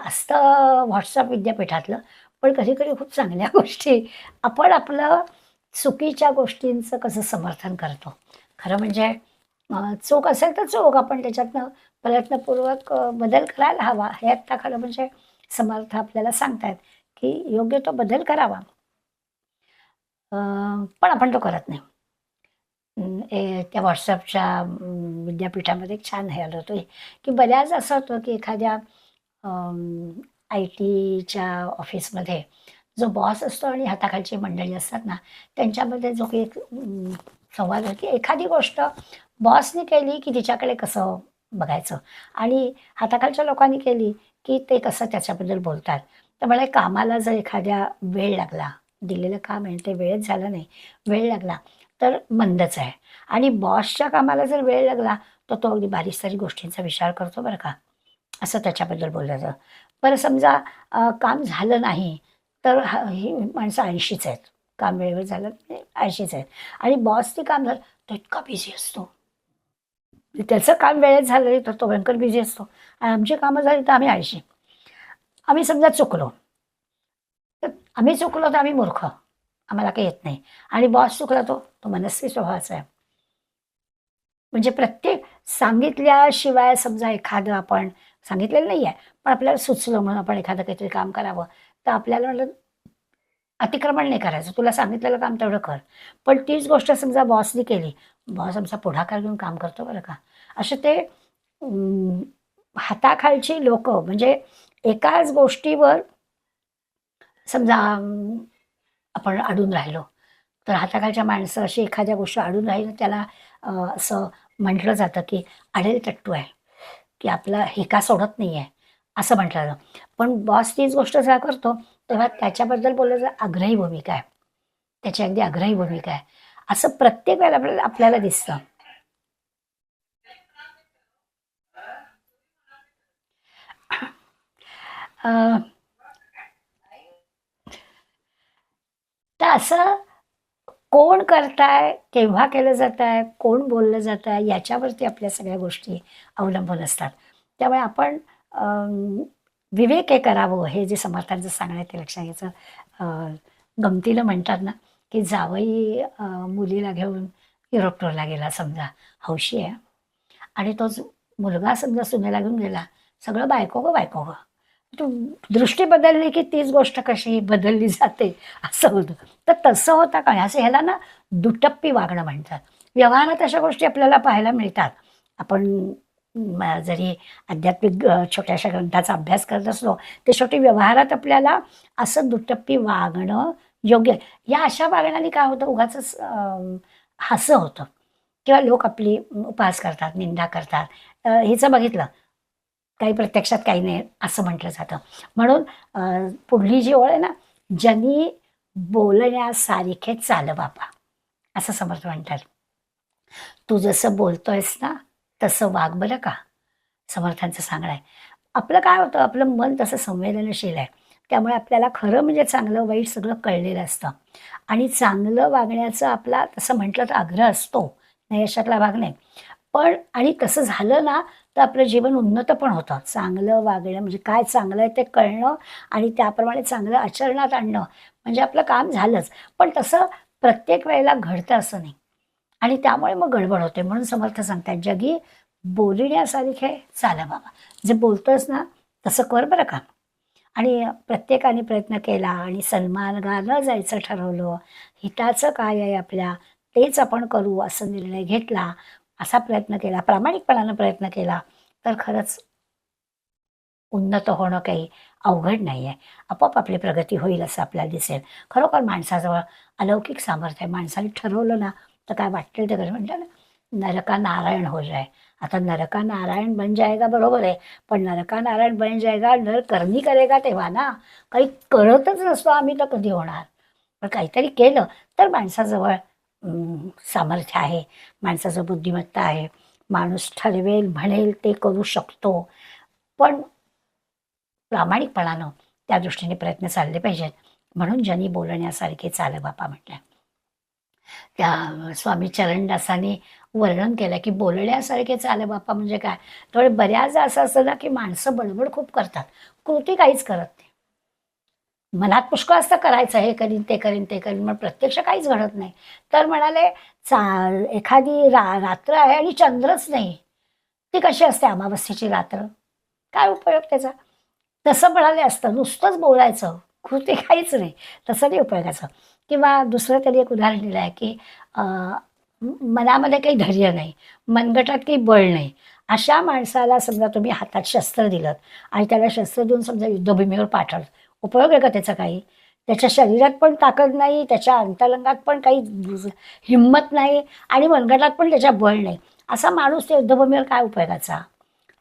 असतं व्हॉट्सअप विद्यापीठातलं, पण कधी-कधी खूप चांगल्या गोष्टी आपण आपलं चुकीच्या गोष्टींचं कसं समर्थन करतो. खरं म्हणजे चूक असेल तर चूक आपण त्याच्यातनं प्रयत्नपूर्वक बदल करायला हवा. हे आत्ता खरं म्हणजे समर्थ आपल्याला सांगतायत की योग्य तो बदल करावा. पण आपण तो करत नाही. त्या व्हॉट्सअपच्या विद्यापीठामध्ये एक छान हे आलं होतं की बऱ्याच असं होतं की एखाद्या आय टीच्या ऑफिसमध्ये जो बॉस असतो आणि हाताखालची मंडळी असतात ना, त्यांच्यामध्ये जो काही एक संवाद आहे की एखादी गोष्ट बॉसने केली की तिच्याकडे कसं बघायचं आणि हाताखालच्या लोकांनी केली की ते कसं त्याच्याबद्दल बोलतात. तर मला कामाला जर एखाद्या वेळ लागला, दिलेलं काम आहे ते वेळेत झालं नाही, वेळ लागला तर मंदच आहे आणि बॉसच्या कामाला जर वेळ लागला, तर तो अगदी बारीक-सारीक गोष्टींचा विचार करतो बरं का, असं त्याच्याबद्दल बोललं जातं. बरं समजा काम झालं नाही, तर ही माणसं 80च आहेत. काम वेळेवर झालं म्हणजे 80च आहेत आणि बॉसने काम झालं, तो इतका बिझी असतो. त्याचं काम वेळेत झालं नाही, तर तो भयंकर बिझी असतो आणि आमची कामं झाली तर आम्ही 80. आम्ही समजा चुकलो, तर आम्ही चुकलो तर आम्ही मूर्ख. आम्हाला काही येत नाही आणि बॉस चुकला तो मनस्वी स्वभावाचा आहे. म्हणजे प्रत्येक सांगितल्याशिवाय समजा एखादं आपण सांगितलेलं नाही आहे, पण आपल्याला सुचलं म्हणून आपण एखादं काहीतरी काम करावं, तर आपल्याला म्हटलं अतिक्रमण नाही करायचं. तुला सांगितलेलं काम तेवढं कर. पण तीच गोष्ट समजा बॉसनी केली, बॉस आमचा पुढाकार घेऊन काम करतो बरं का. असे ते हाताखालची लोकं म्हणजे एकाच गोष्टीवर समजा आपण अडून राहिलो, तर हाताखालच्या माणसं अशी एखाद्या गोष्टी अडून राहिली त्याला असं म्हटलं जातं की अडेलटट्टू आहे, की आपला हेका सोडत नाही आहे, असं म्हटलं जातं. पण बॉस तीच गोष्ट जेव्हा करतो, तेव्हा त्याच्याबद्दल बोललं तर आग्रही भूमिका आहे. त्याची अगदी आग्रही भूमिका आहे. असं प्रत्येक वेळेला आपल्याला आपल्याला दिसतं. अ, तर असं कोण करताय, केव्हा केलं जातंय, कोण बोललं जातंय, याच्यावरती आपल्या सगळ्या गोष्टी अवलंबून असतात. त्यामुळे आपण विवेक हे करावं, हे जे समर्थांचं सांगणं आहे ते लक्षात घ्यायचं. गमतीनं म्हणतात ना, की जावई मुलीला घेऊन युरोप टूरला गेला समजा, हौशी आहे आणि तोच मुलगा समजा सुनेला घेऊन गेला, सगळं बायको गं, बायको गं. तू दृष्टी बदलली की तीच गोष्ट कशी बदलली जाते असं होतं. तर तसं होता का असं ह्याला ना दुटप्पी वागणं म्हणतात. व्यवहारात अशा गोष्टी आपल्याला पाहायला मिळतात. आपण जरी आध्यात्मिक छोट्याशा ग्रंथाचा अभ्यास करत असलो, ते शेवटी व्यवहारात आपल्याला असं दुटप्पी वागणं योग्य आहे. या अशा वागण्याने काय होतं उगाचच हास्य होतं किंवा लोक आपली उपहास करतात, निंदा करतात. हिचं बघितलं काही प्रत्यक्षात काही नाही असं म्हटलं जातं. म्हणून पुढली जी ओळ आहे ना, "जनी बोलण्यासारिखे चाल बाबा" असं समर्थ म्हणतात. "तू जसं बोलतोयस ना, तसं वाग बरं का." समर्थांचं सांगणं आहे. आपलं काय होतं, आपलं मन तसं संवेदनशील आहे. त्यामुळे आपल्याला खरं म्हणजे चांगलं वाईट सगळं कळलेलं असतं आणि चांगलं वागण्याचा आपला तसं म्हटलं तर आग्रह असतो. नाही अशातला भाग नाही. पण आणि तसं झालं ना, तर आपलं जीवन उन्नत पण होतं. चांगलं वागणं म्हणजे काय चांगलं आहे ते कळणं आणि त्याप्रमाणे चांगलं आचरणात आणणं म्हणजे आपलं काम झालंच. पण तसं प्रत्येक वेळेला घडतं असं नाही आणि त्यामुळे मग गडबड होते. म्हणून समर्थ सांगतात, "जगी बोलण्यासारखे चाला बाबा." जे बोलतोयस ना, तसं कर बरं का. आणि प्रत्येकाने प्रयत्न केला आणि सन्मानगानं जायचं ठरवलं. हिताचं काय आहे आपल्या, तेच आपण करू असा निर्णय घेतला. असा प्रयत्न केला, प्रामाणिकपणानं प्रयत्न केला, तर खरंच उन्नत होणं काही अवघड नाही आहे. आपोआप आपली प्रगती होईल असं आपल्याला दिसेल. खरोखर माणसाजवळ अलौकिक सामर्थ्य आहे. माणसाने ठरवलं ना, तर काय वाटेल ते करेल. म्हणतात ना, "नरका नारायण हो जाए." आता नरका नारायण बन जाएगा बरोबर आहे. पण नरका नारायण बन जाएगा, नर करणी करेगा तेव्हा ना. काही करतच नसतो आम्ही तर कधी होणार? पण काहीतरी केलं तर माणसाजवळ सामर्थ्य आहे, माणसाचं बुद्धिमत्ता आहे. माणूस ठरवेल, म्हणेल ते करू शकतो. पण प्रामाणिकपणानं त्या दृष्टीने प्रयत्न चालले पाहिजेत. म्हणून "जनी बोलण्यासारखे चाल बापा" म्हटलंय. त्या स्वामी चरणदासांनी वर्णन केलं, की बोलण्यासारखे चाल बापा म्हणजे काय? तर बऱ्याचदा असं असतं ना, की माणसं बडबड खूप करतात. कृती काहीच करत नाही. मनात पुष्कळ असतं करायचं, हे करीन, ते करीन, ते करीन, मग प्रत्यक्ष काहीच घडत नाही. तर म्हणाले, एखादी रात्र आहे आणि चंद्रच नाही. ती कशी असते अमावस्येची रात्र, काय उपयोग त्याचा? तसं म्हणाले असतं, नुसतंच बोलायचं, कृती काहीच नाही, तसं नाही उपयोगाचं. किंवा दुसरं त्यांनी एक उदाहरण दिलं आहे, की मनामध्ये काही धैर्य नाही, मनगटात काही बळ नाही, अशा माणसाला समजा तुम्ही हातात शस्त्र दिलं आणि त्याला शस्त्र देऊन समजा युद्धभूमीवर पाठवलं, उपयोग आहे का त्याचा काही? त्याच्या शरीरात पण ताकद नाही, त्याच्या अंतरंगात पण काही हिंमत नाही आणि मनगटात पण त्याच्या बळ नाही. असा माणूस त्या युद्धभूमीवर काय उपयोगाचा?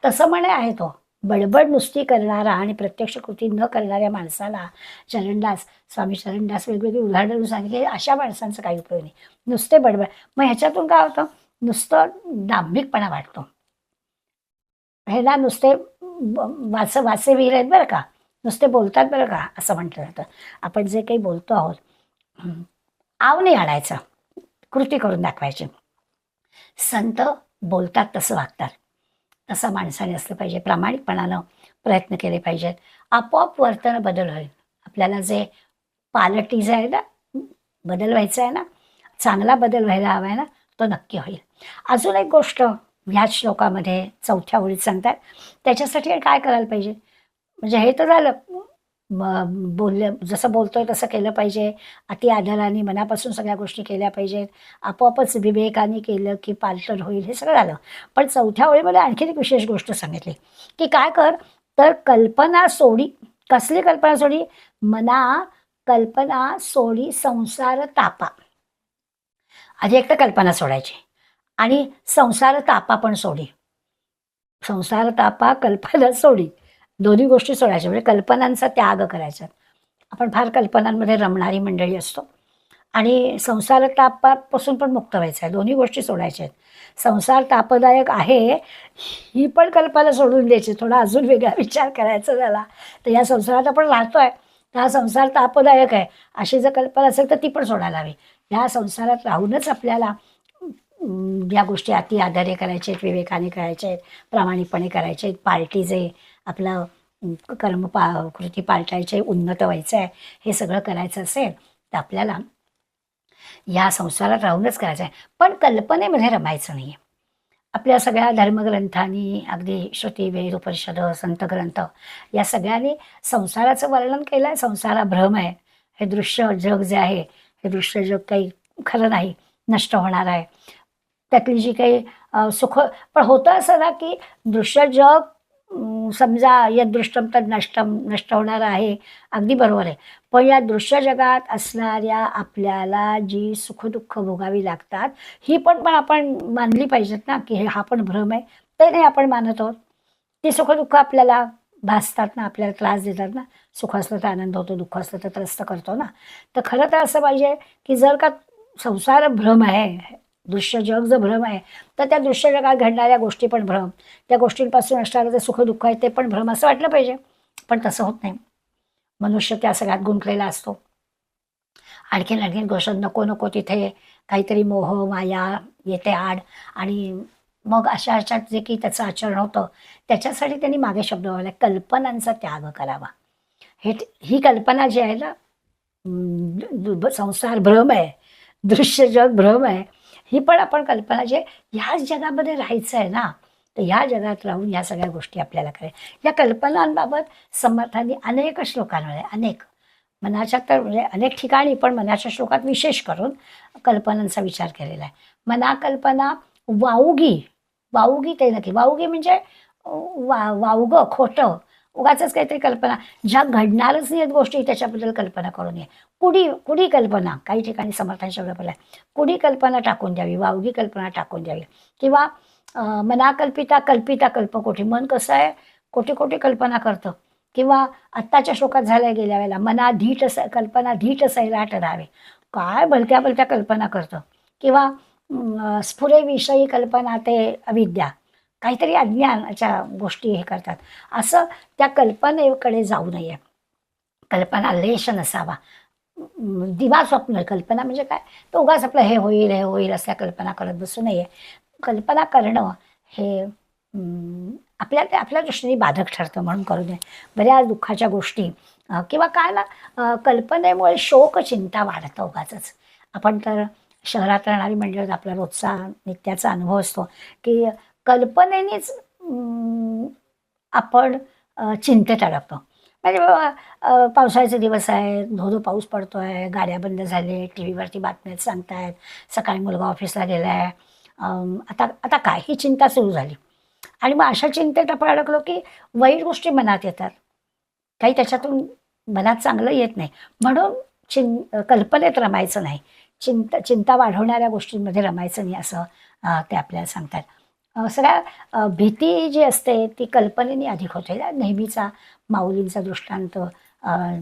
तसं म्हणे आहे तो. बडबड नुसती करणारा आणि प्रत्यक्ष कृती न करणाऱ्या माणसाला चरणदास, स्वामी चरणदास वेगवेगळी उदाहरणं देऊन सांगितली, अशा माणसांचा काही उपयोग नाही. नुसते बडबड. मग ह्याच्यातून काय होतं? नुसतं दांभिकपणा वाटतो. हे ना नुसते वाचेवीर आहेत बरं का, नुसते बोलतात बरं का, असं म्हटलं जातं. आपण जे काही बोलतो आहोत, आव नाही आणायचं, कृती करून दाखवायची. संत बोलतात तसं वागतात, तसं माणसाने असलं पाहिजे. प्रामाणिकपणानं प्रयत्न केले पाहिजेत. आपोआप वर्तन बदल होईल. आपल्याला जे पालटी आहे ना, बदल व्हायचा आहे ना, चांगला बदल व्हायला हवा आहे ना, तो नक्की होईल. अजून एक गोष्ट ह्याच श्लोकामध्ये 4थ्या ओळीत सांगतात, त्याच्यासाठी काय करायला पाहिजे? म्हणजे हे तर झालं, बोललं जसं बोलतोय तसं केलं पाहिजे, अति आदराने मनापासून सगळ्या गोष्टी केल्या पाहिजेत, आपोआपच विवेकाने केलं की पालटण होईल, हे सगळं झालं. पण 4थ्या ओळीमध्ये आणखीन एक विशेष गोष्ट सांगितली, की काय कर, तर कल्पना सोडी. कसली कल्पना सोडी? मना कल्पना सोडी संसार तापा. आधी एक तर कल्पना सोडायची आणि संसार तापा पण सोडी. संसार तापा कल्पना सोडी, दोन्ही गोष्टी सोडायच्या, म्हणजे कल्पनांचा त्याग करायचा. आपण फार कल्पनांमध्ये रमणारी मंडळी असतो आणि संसार तापापासून पण मुक्त व्हायचं आहे, दोन्ही गोष्टी सोडायच्या आहेत. संसार तापदायक आहे ही पण कल्पना सोडून द्यायची, थोडा अजून वेगळा विचार करायचा झाला तर या संसारात आपण राहतोय, तर हा संसार तापदायक आहे अशी जर कल्पना असेल तर ती पण सोडायला हवी. ह्या संसारात राहूनच आपल्याला या गोष्टी अति आदरे करायचे आहेत, विवेकाने करायचे आहेत, प्रामाणिकपणे करायचे आहेत, पार्टीचे आपलं कर्म कृती पालटायचे, उन्नत व्हायचं आहे, हे सगळं करायचं असेल तर आपल्याला या संसारात राहूनच करायचं आहे. पण कल्पनेमध्ये रमायचं नाही आहे. आपल्या सगळ्या धर्मग्रंथांनी, अगदी श्रुती, वेद, उपनिषद, संत ग्रंथ या सगळ्यांनी संसाराचं वर्णन केलं आहे. संसार भ्रम आहे, हे दृश्य जग जे आहे, हे दृश्य जग काही खरं नाही, नष्ट होणार आहे. त्यातली जी काही सुख, पण होतं असं ना की दृश्य जग समजा यदृष्टम तर नष्ट होणार आहे, अगदी बरोबर आहे. पण या दृश्य जगात असणाऱ्या आपल्याला जी सुखदुःख भोगावी लागतात, ही पण आपण मानली पाहिजेत ना, की हा पण भ्रम आहे, ते नाही आपण मानत आहोत. ती सुखदुःख आपल्याला भासतात ना, आपल्याला त्रास देतात ना. सुख असलं तर आनंद होतो, दुःख असलं तर त्रस्त करतो ना. तर खरं तर असं पाहिजे की जर का संसार भ्रम आहे, दृश्य जग जर भ्रम आहे, तर त्या दृश्य जगात घडणाऱ्या गोष्टी पण भ्रम, त्या गोष्टींपासून असणारं जे सुख दुःख आहे ते पण भ्रम, असं वाटलं पाहिजे. पण तसं होत नाही. मनुष्य त्या सगळ्यात गुंतलेला असतो. आणखीन गोष्ट नको नको तिथे काहीतरी मोह माया येते आड, आणि मग अशा ह्याच्यात जे की त्याचं आचरण होतं, त्याच्यासाठी त्यांनी मागे शब्द वापरला, कल्पनांचा त्याग करावा. ही कल्पना जी आहे ना, संसार भ्रम आहे, दृश्य जग भ्रम आहे, ही पण आपण कल्पना जे ह्याच जगामध्ये राहायचं आहे ना, तर ह्या जगात राहून ह्या सगळ्या गोष्टी आपल्याला करायच्या. या कल्पनांबाबत समर्थांनी अनेक श्लोकांमध्ये, अनेक मनाच्या तर म्हणजे अनेक ठिकाणी, पण मनाच्या श्लोकात विशेष करून कल्पनांचा विचार केलेला आहे. मना कल्पना वावगी, वावगी ते नक्की, वावगी म्हणजे वावगं खोटं, उगाचच काहीतरी कल्पना, ज्या घडणारच नाही आहेत गोष्टी त्याच्याबद्दल कल्पना करू नये. कुडी कल्पना, काही ठिकाणी समर्थांच्या शब्द कुडी कल्पना टाकून द्यावी, वावगी कल्पना टाकून द्यावी. किंवा मनाकल्पिता कल्पिता कल्पकोटी, मन कसं आहे कोटी कोटी कल्पना करतं. किंवा आत्ताच्या श्लोकात झाल्या गेल्या वेळेला मना धीट कल्पना धीट सैराट राहावे, काय भलत्या भलत्या कल्पना करतं. किंवा स्फुरे विषयी कल्पना ते अविद्या, काहीतरी अज्ञानाच्या गोष्टी हे करतात. असं त्या कल्पनेकडे जाऊ नये. कल्पना लेश नसावा. दिवा स्वप्न, कल्पना म्हणजे काय, तर उगाच आपलं हे होईल असल्या कल्पना करत बसू नये. कल्पना करणं हे आपल्या दृष्टीने बाधक ठरतं, म्हणून करू नये. बऱ्याच दुःखाच्या गोष्टी किंवा काय ना, कल्पनेमुळे शोक चिंता वाढतं उगाचच. आपण तर शहरात राहणारी म्हणजे आपला रोजचा नित्याचा अनुभव असतो की कल्पनेनेच आपण चिंतेत अडकतो. म्हणजे बाबा पावसाळ्याचे दिवस आहेत, धो-धो पाऊस पडतो आहे, गाड्या बंद झाले, टी व्हीवरती बातम्यात सांगतायत, सकाळी मुलगा ऑफिसला गेला आहे, आता आता काय ही चिंता सुरू झाली. आणि मग अशा चिंतेत आपण अडकलो की वाईट गोष्टी मनात येतात. काही त्याच्यातून मनात चांगलं येत नाही. म्हणून कल्पनेत रमायचं नाही. चिंता वाढवणाऱ्या गोष्टींमध्ये रमायचं नाही असं ते आपल्याला सांगतात. भीती जी असते ती कल्पनेने अधिक होते. नेहमीचा माऊलींचा दृष्टांत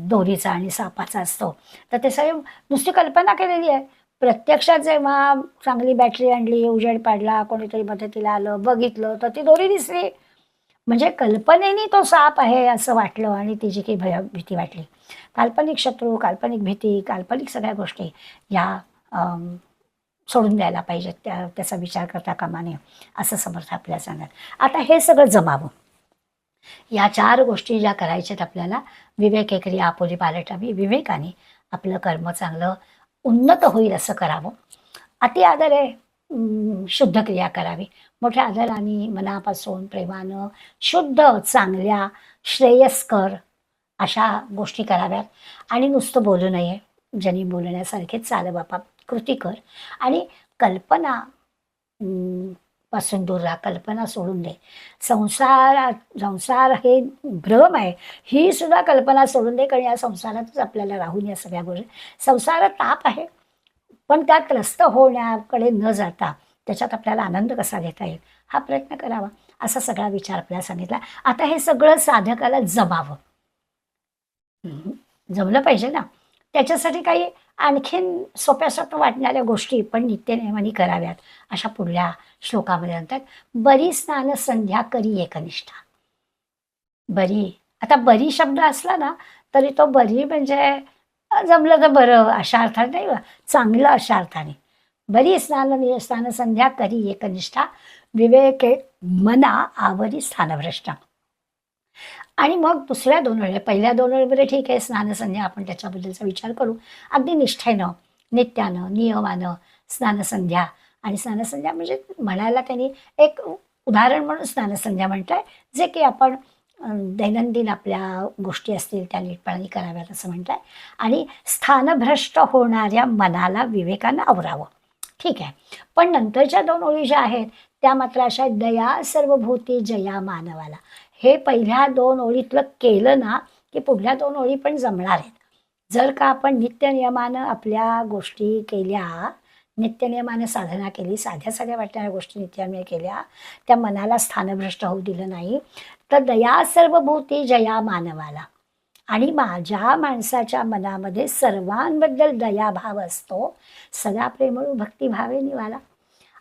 दोरीचा आणि सापाचा असतो. तर ते सगळे नुसती कल्पना केलेली आहे. प्रत्यक्षात जेव्हा चांगली बॅटरी आणली, उजेड पाडला, कोणीतरी मदतीला आलं, बघितलं तर ती दोरी दिसली. म्हणजे कल्पनेने तो साप आहे असं वाटलं आणि ती जी काही भीती वाटली. काल्पनिक शत्रू, काल्पनिक भीती, काल्पनिक सगळ्या गोष्टी या सोडून द्यायला पाहिजेत. त्याचा विचार करता कामा नये असं समर्थ आपल्याला सांगतात. आता हे सगळं जमावं. या 4 गोष्टी ज्या करायच्यात आपल्याला, विवेके क्रिया आपुली पालटावी, विवेकाने आपलं कर्म चांगलं उन्नत होईल असं करावं. अति आदरे शुद्ध क्रिया करावी. मोठ्या आदराने मनापासून प्रेमानं शुद्ध चांगल्या श्रेयस्कर अशा गोष्टी कराव्यात. आणि नुसतं बोलू नये. जनी बोलण्यासारखेच चाल बापा, कृती कर. आणि कल्पना पासून दूर राहा. कल्पना सोडून दे. संसार हे भ्रम आहे, ही सुद्धा कल्पना सोडून दे. कारण या संसारातच आपल्याला राहून या सगळ्या गोष्टी, संसार ताप आहे, पण त्यात त्रस्त होण्याकडे न जाता त्याच्यात आपल्याला आनंद कसा घेता येईल हा प्रयत्न करावा. असा सगळा विचार आपल्याला सांगितला. आता हे सगळं साधकाला जमावं. जमलं पाहिजे ना. त्याच्यासाठी काही आणखीन सोप्या सोप्या वाटणाऱ्या गोष्टी पण नित्यनेमाने कराव्यात. अशा पुढल्या श्लोकामध्ये म्हणतात, बरी स्नान संध्या करी एकनिष्ठा. बरी, आता बरी शब्द असला ना तरी तो बरी म्हणजे जमलं तर बरं अशा अर्थाने नाही, चांगलं अशा अर्थाने. बरी स्नान संध्या करी एकनिष्ठा, विवेके मना आवरी स्थानभ्रष्टा. आणि मग दुसऱ्या 2 वेळे, पहिल्या 2 वेळेमध्ये ठीक आहे स्नानसंध्या आपण त्याच्याबद्दलचा विचार करू. अगदी निष्ठेनं, नित्यानं, नियमानं स्नानसंध्या. आणि स्नानसंध्या म्हणजे म्हणायला त्यांनी एक उदाहरण म्हणून स्नानसंध्या म्हणताय, जे की आपण दैनंदिन आपल्या गोष्टी असतील त्या नीटपणाने कराव्यात असं म्हणताय. आणि स्थानभ्रष्ट होणाऱ्या मनाला विवेकानं आवरावं. ठीक आहे. पण नंतरच्या 2 ओळी ज्या आहेत त्या मात्र अशा, दया सर्वभूती जया मानवाला. हे पहिल्या 2 ओळीतलं केलं ना की पुढल्या 2 ओळी पण जमणार आहेत. जर का आपण नित्यनियमानं आपल्या गोष्टी केल्या, नित्यनियमानं साधना केली, साध्या साध्या वाटणाऱ्या गोष्टी नित्यनियमाने केल्या, त्या मनाला स्थानभ्रष्ट होऊ दिलं नाही, तर दया सर्वभूती जया मानवाला. आणि ज्या माणसाच्या मनामध्ये सर्वांबद्दल दयाभाव असतो, सदा प्रेमळू भक्तिभावे निवाला.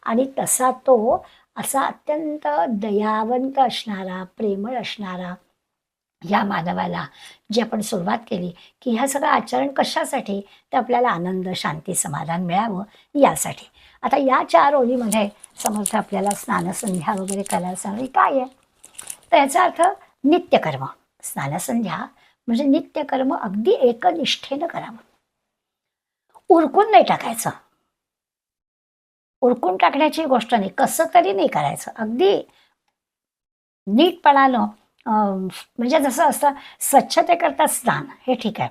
आणि तसा तो असा अत्यंत दयावंत असणारा, प्रेमळ असणारा या मानवाला जी आपण सुरुवात केली की ह्या सगळं आचरण कशासाठी, तर आपल्याला आनंद, शांती, समाधान मिळावं यासाठी. आता या 4 ओळीमध्ये समर्थ आपल्याला स्नानसंध्या वगैरे करायला सांगली. काय आहे तर याचा अर्थ नित्यकर्म. स्नानसंध्या म्हणजे नित्यकर्म अगदी एकनिष्ठेनं करावं. उरकून नाही टाकायचं. उरकून टाकण्याची गोष्ट नाही, कसं तरी नाही करायचं. अगदी नीटपणानं, म्हणजे जसं असतं स्वच्छतेकरता स्नान हे ठीक आहे,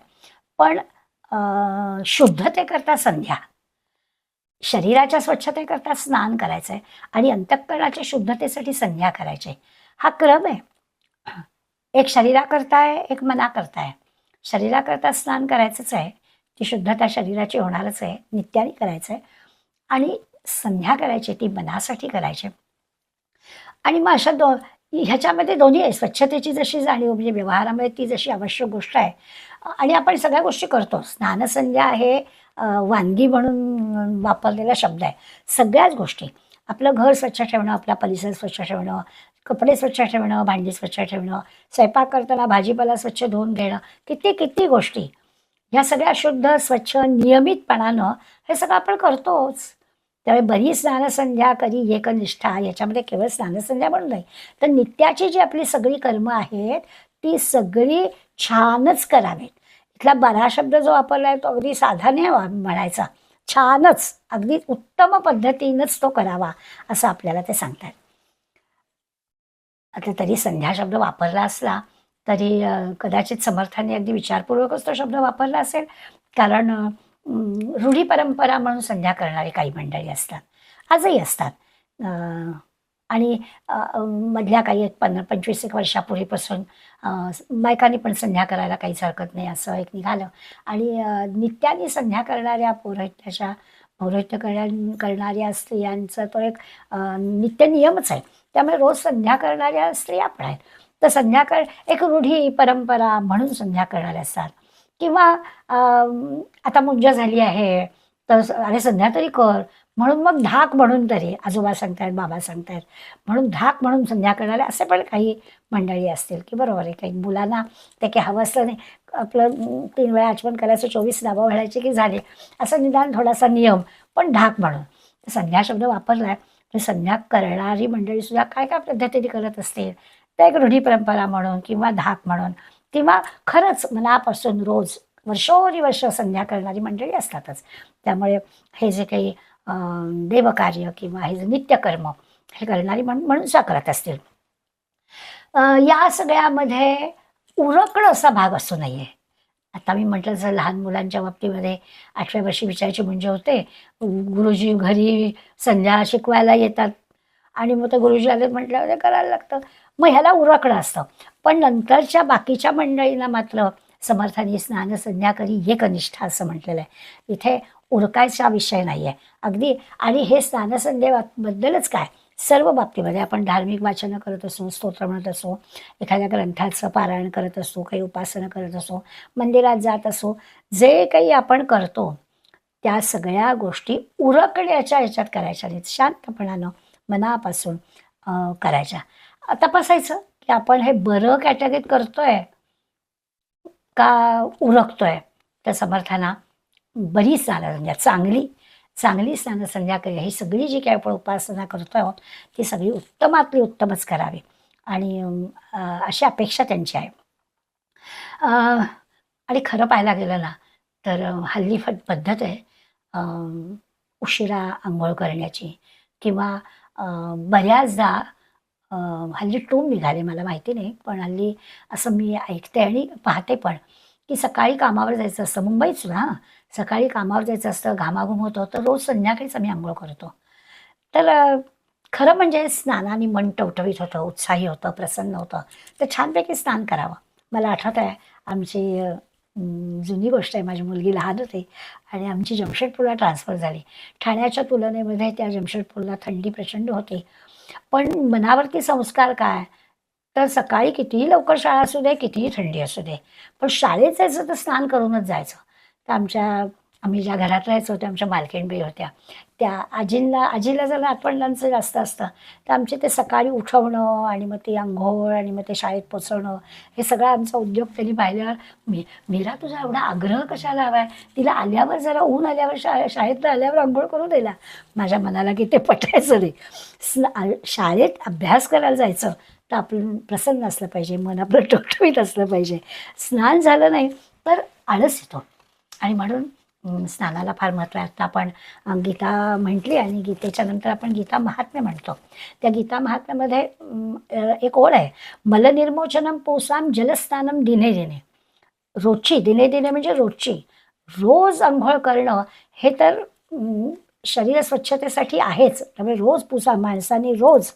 पण शुद्धतेकरता संध्या. शरीराच्या स्वच्छतेकरता स्नान करायचं आहे आणि अंतःकरणाच्या शुद्धतेसाठी संध्या करायची आहे. हा क्रम आहे. एक शरीराकरता आहे, एक मनाकरता आहे. शरीराकरता स्नान करायचंच आहे, ती शुद्धता शरीराची होणारच आहे, नित्याने करायचं आहे. आणि संध्या करायची ती मनासाठी करायची. आणि मग अशा ह्याच्यामध्ये दोन्ही आहे. स्वच्छतेची जशी जाणीव म्हणजे व्यवहारामध्ये ती जशी आवश्यक गोष्ट आहे आणि आपण सगळ्या गोष्टी करतो. स्नानसंध्या हे वानगी म्हणून वापरलेला शब्द आहे. सगळ्याच गोष्टी, आपलं घर स्वच्छ ठेवणं, आपला परिसर स्वच्छ ठेवणं, कपडे स्वच्छ ठेवणं, भांडी स्वच्छ ठेवणं, स्वयंपाक करताना भाजीपाला स्वच्छ धुवून घेणं, किती किती गोष्टी, ह्या सगळ्या शुद्ध, स्वच्छ, नियमितपणानं हे सगळं आपण करतोच. त्यामुळे बरी स्नानसंध्या करी एकनिष्ठा, याच्यामध्ये केवळ स्नानसंध्या म्हणून नाही, तर नित्याची जी आपली सगळी कर्म आहेत ती सगळी छानच करावीत. इथला बरा शब्द जो वापरला आहे तो अगदी साधा नाही म्हणायचा, छानच, अगदी उत्तम पद्धतीनंच तो करावा असं आपल्याला ते सांगतात. आता तरी संध्या शब्द वापरला असला तरी कदाचित समर्थांनी अगदी विचारपूर्वकच तो शब्द वापरला असेल. कारण रूढी परंपरा म्हणून संध्या करणारी काही मंडळी असतात, आजही असतात. आणि मधल्या काही एक 15-25 एक वर्षापूर्वीपासून बायकांनी पण संध्या करायला काहीच हरकत नाही असं एक निघालं. आणि नित्याने संध्या करणाऱ्या पौरोहित्य करणाऱ्या स्त्रियांचा तो एक नित्य नियमच आहे. त्यामुळे रोज संध्या करणाऱ्या स्त्रिया पण आहेत. तर संध्याकाळ एक रूढी परंपरा म्हणून संध्या करणाऱ्या असतात. किंवा आता मुंज झाली आहे तर अरे संध्या तरी कर म्हणून मग धाक म्हणून तरी आजोबा सांगतायत, बाबा सांगतायत म्हणून धाक म्हणून संध्या करणारे असे पण काही मंडळी असतील. की बरोबर आहे, काही मुलांना ते काही हवं असलं नाही, आपलं 3 वेळा आचमन करायचं, 24 नावं घालायची की झाले, असं निदान थोडासा नियम, पण धाक म्हणून. संध्या शब्द वापरलाय तर संध्या करणारी मंडळी सुद्धा काय काय पद्धतीने करत असतील, तर एक रूढी परंपरा म्हणून किंवा धाक म्हणून किंवा खरंच मनापासून रोज वर्षोनवर्ष संध्या करणारी मंडळी असतातच. त्यामुळे हे जे काही देवकार्य किंवा हे जे नित्यकर्म हे करणारी म्हणून करत असतील. या सगळ्यामध्ये उरकणं असा भाग असू नये. आता मी म्हटलं जर लहान मुलांच्या बाबतीमध्ये 8व्या वर्षी विचारायची म्हणजे होते, गुरुजी घरी संध्या शिकवायला येतात आणि मग ते गुरुजी आले म्हटल्यावर ते करायला लागतं. मग ह्याला उरकणं असतं. पण नंतरच्या बाकीच्या मंडळींना मात्र समर्थांनी स्नान संध्या करी हे कनिष्ठा असं म्हटलेलं आहे. इथे उरकायचा विषय नाही आहे अगदी. आणि हे स्नानसंध्येबद्दलच काय, सर्व बाबतीमध्ये आपण धार्मिक वाचनं करत असो, स्तोत्र म्हणत असो, एखाद्या ग्रंथाचं पारायण करत असो, काही उपासना करत असो, मंदिरात जात असो, जे काही आपण करतो त्या सगळ्या गोष्टी उरकण्याच्या ह्याच्यात करायच्या नाहीत. शांतपणानं मनापासून करायच्या. तपासायचं की आपण हे बरं कॅटेगरीत करतोय का उरकतोय. तर समर्थांना बरी स्नानसंध्या, चांगली स्नानसंध्या करूया. ही सगळी जी काही आपण उपासना करतो आहोत ती सगळी उत्तमातली उत्तमच करावी आणि अशी अपेक्षा त्यांची आहे. आणि खरं पाहायला गेलं ना तर हल्ली पद्धत आहे उशिरा आंघोळ करण्याची किंवा बऱ्याचदा हल्ली टूम निघाले, मला माहिती नाही, पण हल्ली असं मी ऐकते आणि पाहते पण की सकाळी कामावर जायचं असतं, मुंबईच ना, सकाळी कामावर जायचं असतं, घामाघूम होतं, तर रोज संध्याकाळीच आम्ही आंघोळ करतो. तर खरं म्हणजे स्नानाने मन टवटवीत होतं, उत्साही होतं, प्रसन्न होतं. तर छानपैकी स्नान करावं. मला आठवत आहे आमची जुनी गोष्ट आहे, माझी मुलगी लहान होती आणि आमची जमशेदपूरला ट्रान्सफर झाली. ठाण्याच्या तुलनेमध्ये त्या जमशेदपूरला थंडी प्रचंड होती. पण मनावरती संस्कार काय, तर सकाळी कितीही लवकर शाळा असू दे, कितीही थंडी असू दे, पण शाळेत जायचं तर स्नान करूनच जायचं. तर आम्ही ज्या घरात राहायचो त्या आमच्या मालकीणबाई होत्या. त्या आजीला जर नातवंडांचं जास्त असतं तर आमचे ते सकाळी उठवणं आणि मग ती अंघोळ आणि मग ते शाळेत पोचवणं, हे सगळा आमचा उद्योग त्यांनी पाहिल्यावर मीरा तुझा एवढा आग्रह कशाला हवा आहे, तिला आल्यावर जरा ऊन आल्यावर शाळेत आल्यावर अंघोळ करू द्यायला. माझ्या मनाला की ते पटायचं नाही. शाळेत अभ्यास करायला जायचं तर आपलं प्रसन्न असलं पाहिजे, मन आपलं टवटवीत असलं पाहिजे. स्नान झालं नाही तर आळस येतो आणि म्हणून स्नानाला फार महत्त्व आहे. आता आपण गीता म्हटली आणि गीतेच्या नंतर आपण गीता महात्म्य म्हणतो. त्या गीता महात्म्यामध्ये एक ओळ आहे, मलनिर्मोचनम पोसाम जलस्नानम दिने दिने. रोजची, दिने दिने म्हणजे रोजची, रोज अंघोळ करणं हे तर शरीर स्वच्छतेसाठी आहेच. त्यामुळे रोज माणसाने रोज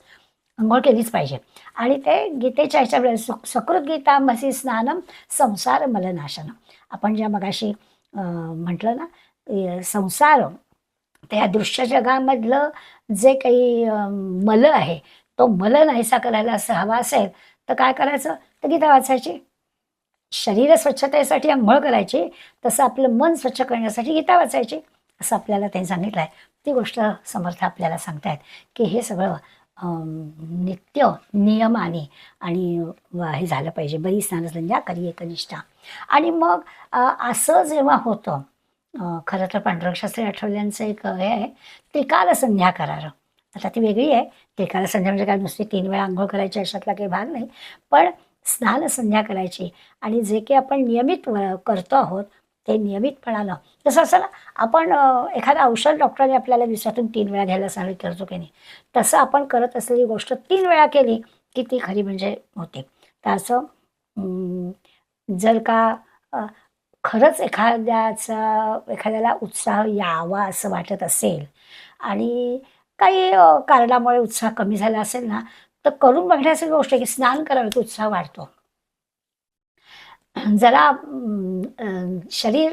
अंघोळ केलीच पाहिजे. आणि ते गीतेच्या ह्याच्याकडे सकृत गीतामसी स्नानम संसार मलनाशनम. आपण ज्या मगाशी म्हटलं ना, संसार त्या दृश्य जगामधलं जे काही मल आहे तो मल नाहीसा करायला असं हवा असेल तर काय करायचं, तर गीता वाचायची. शरीर स्वच्छतेसाठी अंघोळ करायची, तसं आपलं मन स्वच्छ करण्यासाठी गीता वाचायची, असं आपल्याला ते सांगितलं आहे. ती गोष्ट समर्थ आपल्याला सांगतायत की हे सगळं नित्य नियमाने आणि हे झालं पाहिजे. बरी स्नानसंध्या करी एकनिष्ठा. आणि मग असं जेव्हा होतं, खरं तर पांडुरंगशास्त्री आठवल्यांचं एक हे आहे, त्रिकाल संध्या करार. आता ती वेगळी आहे. त्रिकाल संध्या म्हणजे काय, नुसती 3 वेळा आंघोळ करायची अशातला काही भाग नाही, पण स्नान संध्या करायची. आणि जे काही आपण नियमित करतो आहोत ते नियमितपणानं, तसं असं ना, आपण एखादं औषध डॉक्टरने आपल्याला दिवसातून 3 वेळा घ्यायला सांगितलं, करतो की नाही, तसं आपण करत असलेली गोष्ट 3 वेळा केली की ती खरी म्हणजे होते. तर असं जर का खरंच एखाद्याला उत्साह यावा असं वाटत असेल आणि काही कारणामुळे उत्साह कमी झाला असेल ना, तर करून बघण्याची गोष्ट आहे की स्नान करावं, तर उत्साह वाढतो. जरा शरीर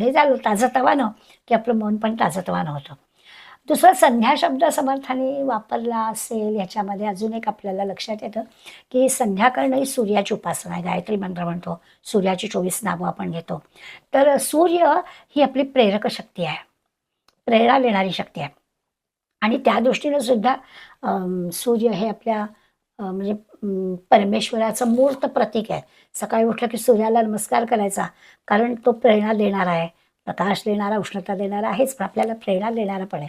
हे झालं ताजंतवानं, की आपलं मन पण ताजंतवानं होतं. दुसरा संध्या शब्द समर्थाने वापरला असेल ह्याच्यामध्ये अजून एक आपल्याला लक्षात येतं, की संध्या करणं ही सूर्याची उपासना आहे. गायत्री मंत्र म्हणतो, सूर्याची 24 नावं आपण घेतो. तर सूर्य ही आपली प्रेरक शक्ती आहे, प्रेरणा देणारी शक्ती आहे. आणि त्या दृष्टीनं सुद्धा सूर्य हे आपल्या म्हणजे परमेश्वराचं मूर्त प्रतीक आहे. सकाळी उठलं की सूर्याला नमस्कार करायचा, कारण तो प्रेरणा देणारा आहे. प्रकाश देणारा, उष्णता देणारा आहेच, पण आपल्याला प्रेरणा देणारा पण आहे.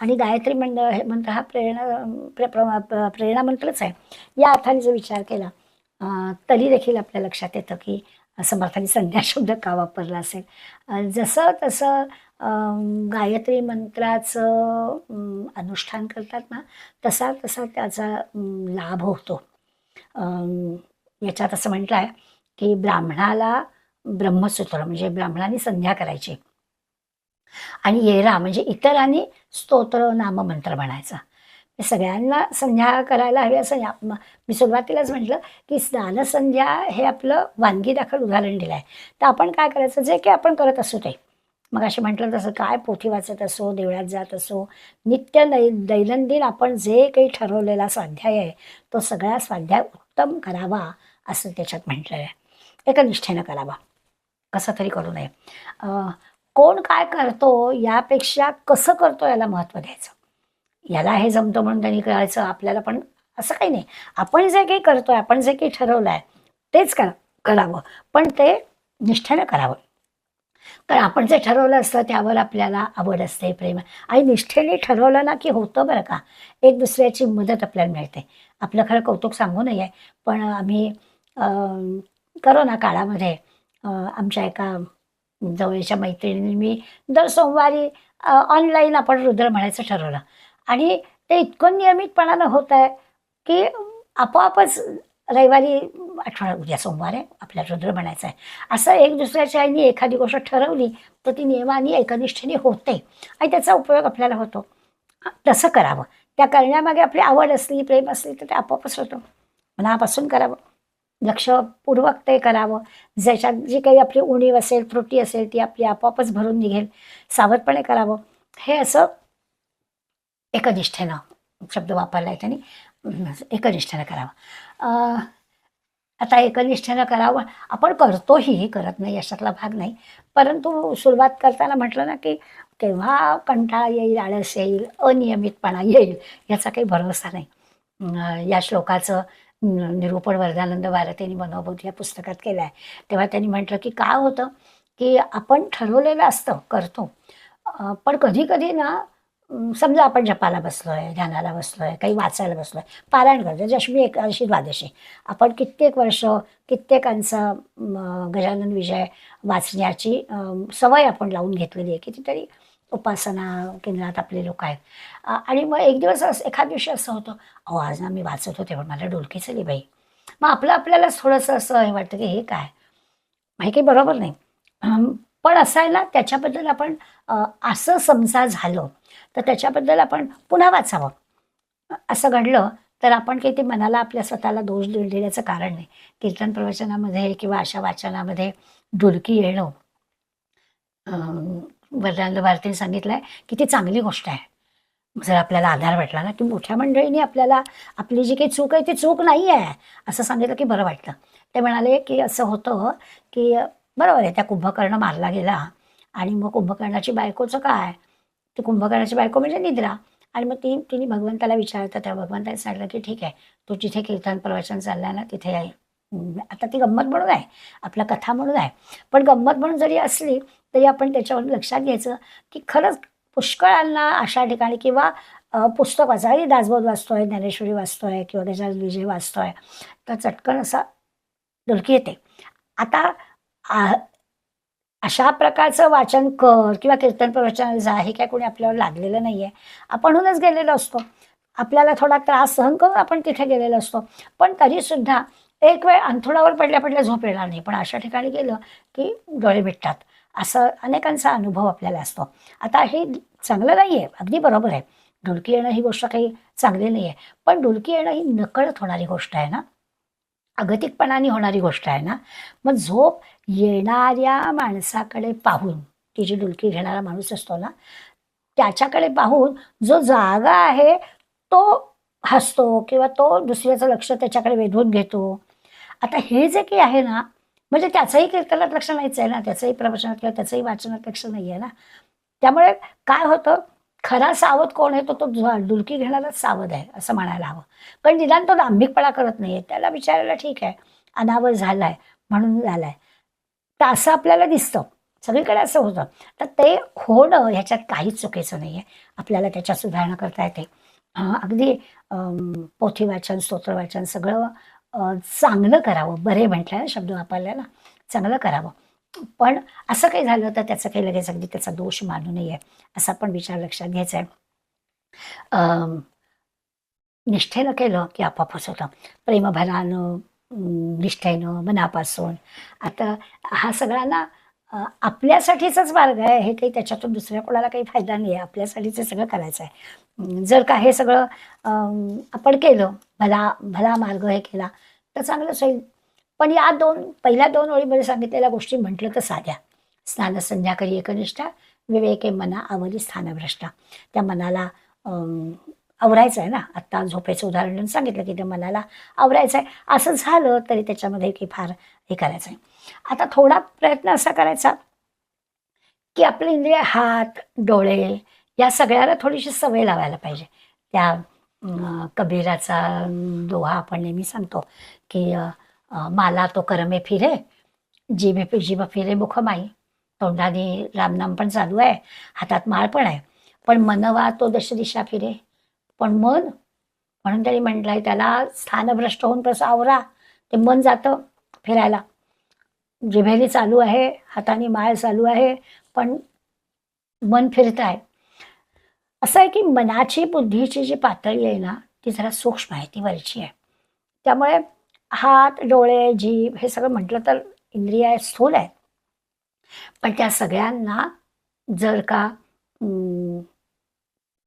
आणि गायत्री मंत्र हा प्रेरणा मंत्रच आहे. या अर्थाने जर विचार केला तरी देखील आपल्या लक्षात येतं की समर्थांनी संध्या शब्द का वापरला असेल. जसं तसं गायत्री मंत्राचं अनुष्ठान करतात ना, तसा तसा त्याचा लाभ होतो. याच्यात असं म्हटलं आहे की ब्राह्मणाला ब्रह्मसूत्र म्हणजे ब्राह्मणाने संध्या करायची आणि येरा म्हणजे इतरांनी स्तोत्र नाममंत्र म्हणायचा. सगळ्यांना संध्या करायला हवी असं मी सुरुवातीलाच म्हटलं की स्नानसंध्या हे आपलं वानगीदाखल उदाहरण दिलं आहे. तर आपण काय करायचं, जे काही आपण करत असू ते, मग असे म्हटलं तसं काय पोथी वाचत असो, देवळात जात असो, दैनंदिन आपण जे काही ठरवलेला स्वाध्याय आहे तो सगळा स्वाध्याय उत्तम करावा असं त्याच्यात म्हटलेलं आहे. एकनिष्ठेनं करावा, कसं तरी करू नये. कोण काय करतो यापेक्षा कसं करतो याला महत्त्व द्यायचं. याला हे जमतं म्हणून त्यांनी करायचं, आपल्याला पण असं काही नाही. आपण जे काही करतोय, आपण जे काही ठरवलं आहे तेच करावं, पण ते निष्ठेनं करावं. कारण आपण जे ठरवलं असतं त्यावर आपल्याला आवड असते, प्रेम आणि निष्ठेने ठरवलं ना की होतं बरं का. एक दुसऱ्याची मदत आपल्याला मिळते. आपलं खरं कौतुक सांगू नये, पण आम्ही करोना काळामध्ये आमच्या एका जवळच्या मैत्रिणींनी मी दर सोमवारी ऑनलाईन आपण रुद्र म्हणायचं ठरवलं आणि ते इतकं नियमितपणानं होत आहे की आपोआपच रविवारी उद्या सोमवार आहे, आपल्याला रुद्र म्हणायचं आहे असं एक दुसऱ्याच्या आईने एखादी गोष्ट ठरवली तर ती नियमाने एकनिष्ठेने होते आणि त्याचा उपयोग आपल्याला होतो. तसं करावं. त्या करण्यामागे आपली आवड असली, प्रेम असली तर ते आपोआपच होतं. मनापासून करावं, लक्षपूर्वक ते करावं. ज्याच्यात जी काही आपली उणीव असेल, त्रुटी असेल ती आपली आपोआपच भरून निघेल. सावधपणे करावं. हे असं एकनिष्ठेनं शब्द वापरला आहे त्यांनी, एकनिष्ठेनं करावं. आता एकनिष्ठेनं करावं, आपण करतोही, करत नाही अशातला भाग नाही. परंतु सुरुवात करताना म्हटलं ना की केव्हा कंटाळा येईल, आळस येईल, अनियमितपणा येईल याचा काही भरोसा नाही. या श्लोकाचं निरूपण वरदानंद भारतींनी मनोबोध या पुस्तकात केलं आहे. तेव्हा त्यांनी म्हटलं की काय होतं की आपण ठरवलेलं असतं, करतो, पण कधी कधी ना समजा आपण जपाला बसलोय, ध्यानाला बसलोय, काही वाचायला बसलोय, पारायण करतो, दशमी एकादशी द्वादशी आपण कित्येक वर्ष कित्येकांचा गजानन विजय वाचण्याची सवय आपण लावून घेतलेली आहे. कितीतरी उपासना केंद्रात आपले लोक आहेत. आणि मग एक दिवस एखाद दिवशी असं होतं, अहो आज ना मी वाचत होते पण मला डोलकी चली बाई. मग आपल्यालाच थोडंसं असं हे वाटतं की हे काय, हे काही बरोबर नाही. पण असं आहे ना, त्याच्याबद्दल आपण असं समजा झालं तर त्याच्याबद्दल आपण पुन्हा वाचावं. असं घडलं तर आपण काही ते मनाला आपल्या स्वतःला दोष देण्याचं कारण नाही. कीर्तन प्रवचनामध्ये किंवा अशा वाचनामध्ये डुलकी येणं वरदानंद भारतीने सांगितलं आहे की ती चांगली गोष्ट आहे. जर आपल्याला आधार वाटला ना की मोठ्या मंडळीने आपल्याला आपली जी काही चूक आहे ती चूक नाही आहे असं सांगितलं की बरं वाटतं. ते म्हणाले की असं होतं की बरोबर आहे, त्या कुंभकर्ण मारला गेला आणि मग कुंभकर्णाची बायकोचं काय, ती कुंभकर्णाची बायको म्हणजे निद्रा. आणि मग तिने भगवंताला विचारतं, त्या भगवंताने सांगितलं की ठीक आहे, तू जिथे कीर्तन प्रवचन चाललाय ना तिथे आहे. आता ती गंमत म्हणून आहे, आपल्या कथा म्हणून आहे, पण गंमत म्हणून जरी असली तरी आपण त्याच्यावर लक्षात घ्यायचं की खरंच पुष्कळांना अशा ठिकाणी किंवा पुस्तक वाचायला दासबोध वाचतोय, ज्ञानेश्वरी वाचतोय किंवा त्याच्या विजय वाचतोय तर चटकन असा डुलकी येते. आता अशा प्रकारचं वाचन कर किंवा कीर्तन प्रवचनाला जा हे काय कोणी आपल्यावर लादलेलं नाही आहे, आपणहूनच गेलेलो असतो. आपल्याला थोडा त्रास सहन करून आपण तिथे गेलेलो असतो, पण तरीसुद्धा एक वेळ अंथरुणावर पडल्या पडल्या झोप येणार नाही, पण अशा ठिकाणी गेलं की डोळे मिटतात. असं अनेकांचा अनुभव आपल्याला असतो. आता हे चांगलं नाही आहे, अगदी बरोबर आहे. डुलकी येणं ही गोष्ट काही चांगली नाही आहे. पण डुलकी येणं ही नकळत होणारी गोष्ट आहे ना, अगतिकपणाने होणारी गोष्ट आहे ना. मग झोप येणाऱ्या माणसाकडे पाहून, ती जी डुलकी घेणारा माणूस असतो ना, त्याच्याकडे पाहून जो जागा आहे तो हसतो किंवा तो दुसऱ्याचं लक्ष त्याच्याकडे वेधून घेतो. आता हे जे काही आहे ना, म्हणजे त्याचंही कीर्तनात लक्ष नाहीच आहे ना, त्याचंही प्रवचनात किंवा त्याचंही वाचनात लक्ष नाही आहे ना. त्यामुळे काय होतं, खरा सावध कोण आहे, तो तो डुलकी घेणाराच सावध आहे असं म्हणायला हवं. पण निदान तो दांभिकपणा करत नाहीये. त्याला विचारायला ठीक आहे, अनावर झालाय म्हणून झालाय. तर असं आपल्याला दिसतं. सगळीकडे असं होतं. तर ते होणं ह्याच्यात काहीच चुकीचं नाहीये. आपल्याला त्याच्यात सुधारणा करता येते. अगदी पोथी वाचन, स्तोत्र वाचन सगळं चांगलं करावं. बरे म्हटलं ना शब्द वापरला ना, चांगलं करावं. पण असं काही झालं तर त्याचं काही लगेच अगदी त्याचा दोष मानू नये, असा पण विचार लक्षात घ्यायचा आहे. निष्ठेनं केलं की आपोआपच होतं. प्रेमभारानं, निष्ठेनं, मनापासून. आता हा सगळा ना आपल्यासाठीचाच मार्ग आहे. हे काही त्याच्यातून दुसऱ्या कोणाला काही फायदा नाही आहे. आपल्यासाठीच हे सगळं करायचं आहे. जर का हे सगळं आपण केलं, भला भला मार्ग हे केला, तर चांगलंच होईल. पण या पहिल्या 2 ओळीमध्ये सांगितलेल्या गोष्टी म्हटलं तर साध्या. स्नान संध्या करी एकनिष्ठा, विवेके मना आवरी स्थानभ्रष्टा. त्या मनाला आवरायचं आहे ना. आत्ता झोपेचं उदाहरण देऊन सांगितलं की त्या मनाला आवरायचं आहे. असं झालं तरी त्याच्यामध्ये काही फार हे करायचं आहे. आता थोडा प्रयत्न असा करायचा की आपले इंद्रिय, हात, डोळे या सगळ्याला थोडीशी सवय लावायला पाहिजे. त्या कबीराचा दोहा आपण नेहमी सांगतो की माला तो करमे फिरे, जिभे पे जिभ फिरे मुखमाई. तोंडाने रामनाम पण चालू आहे, हातात माळ पण आहे, पण मनवा तो दश दिशा फिरे. पण मन, म्हणून त्यांनी म्हटलंय त्याला स्थानभ्रष्ट होऊन कसं आवरा. ते मन जातं फिरायला. जिभेने चालू आहे, हाताने माळ चालू आहे, पण मन फिरत आहे. असं आहे की मनाची, बुद्धीची जी पातळी आहे ना, ती जरा सूक्ष्म आहे, ती वरची आहे. त्यामुळे हात, डोळे, जीभ हे सगळं म्हटलं तर इंद्रिय स्थूल आहेत. पण त्या सगळ्यांना जर का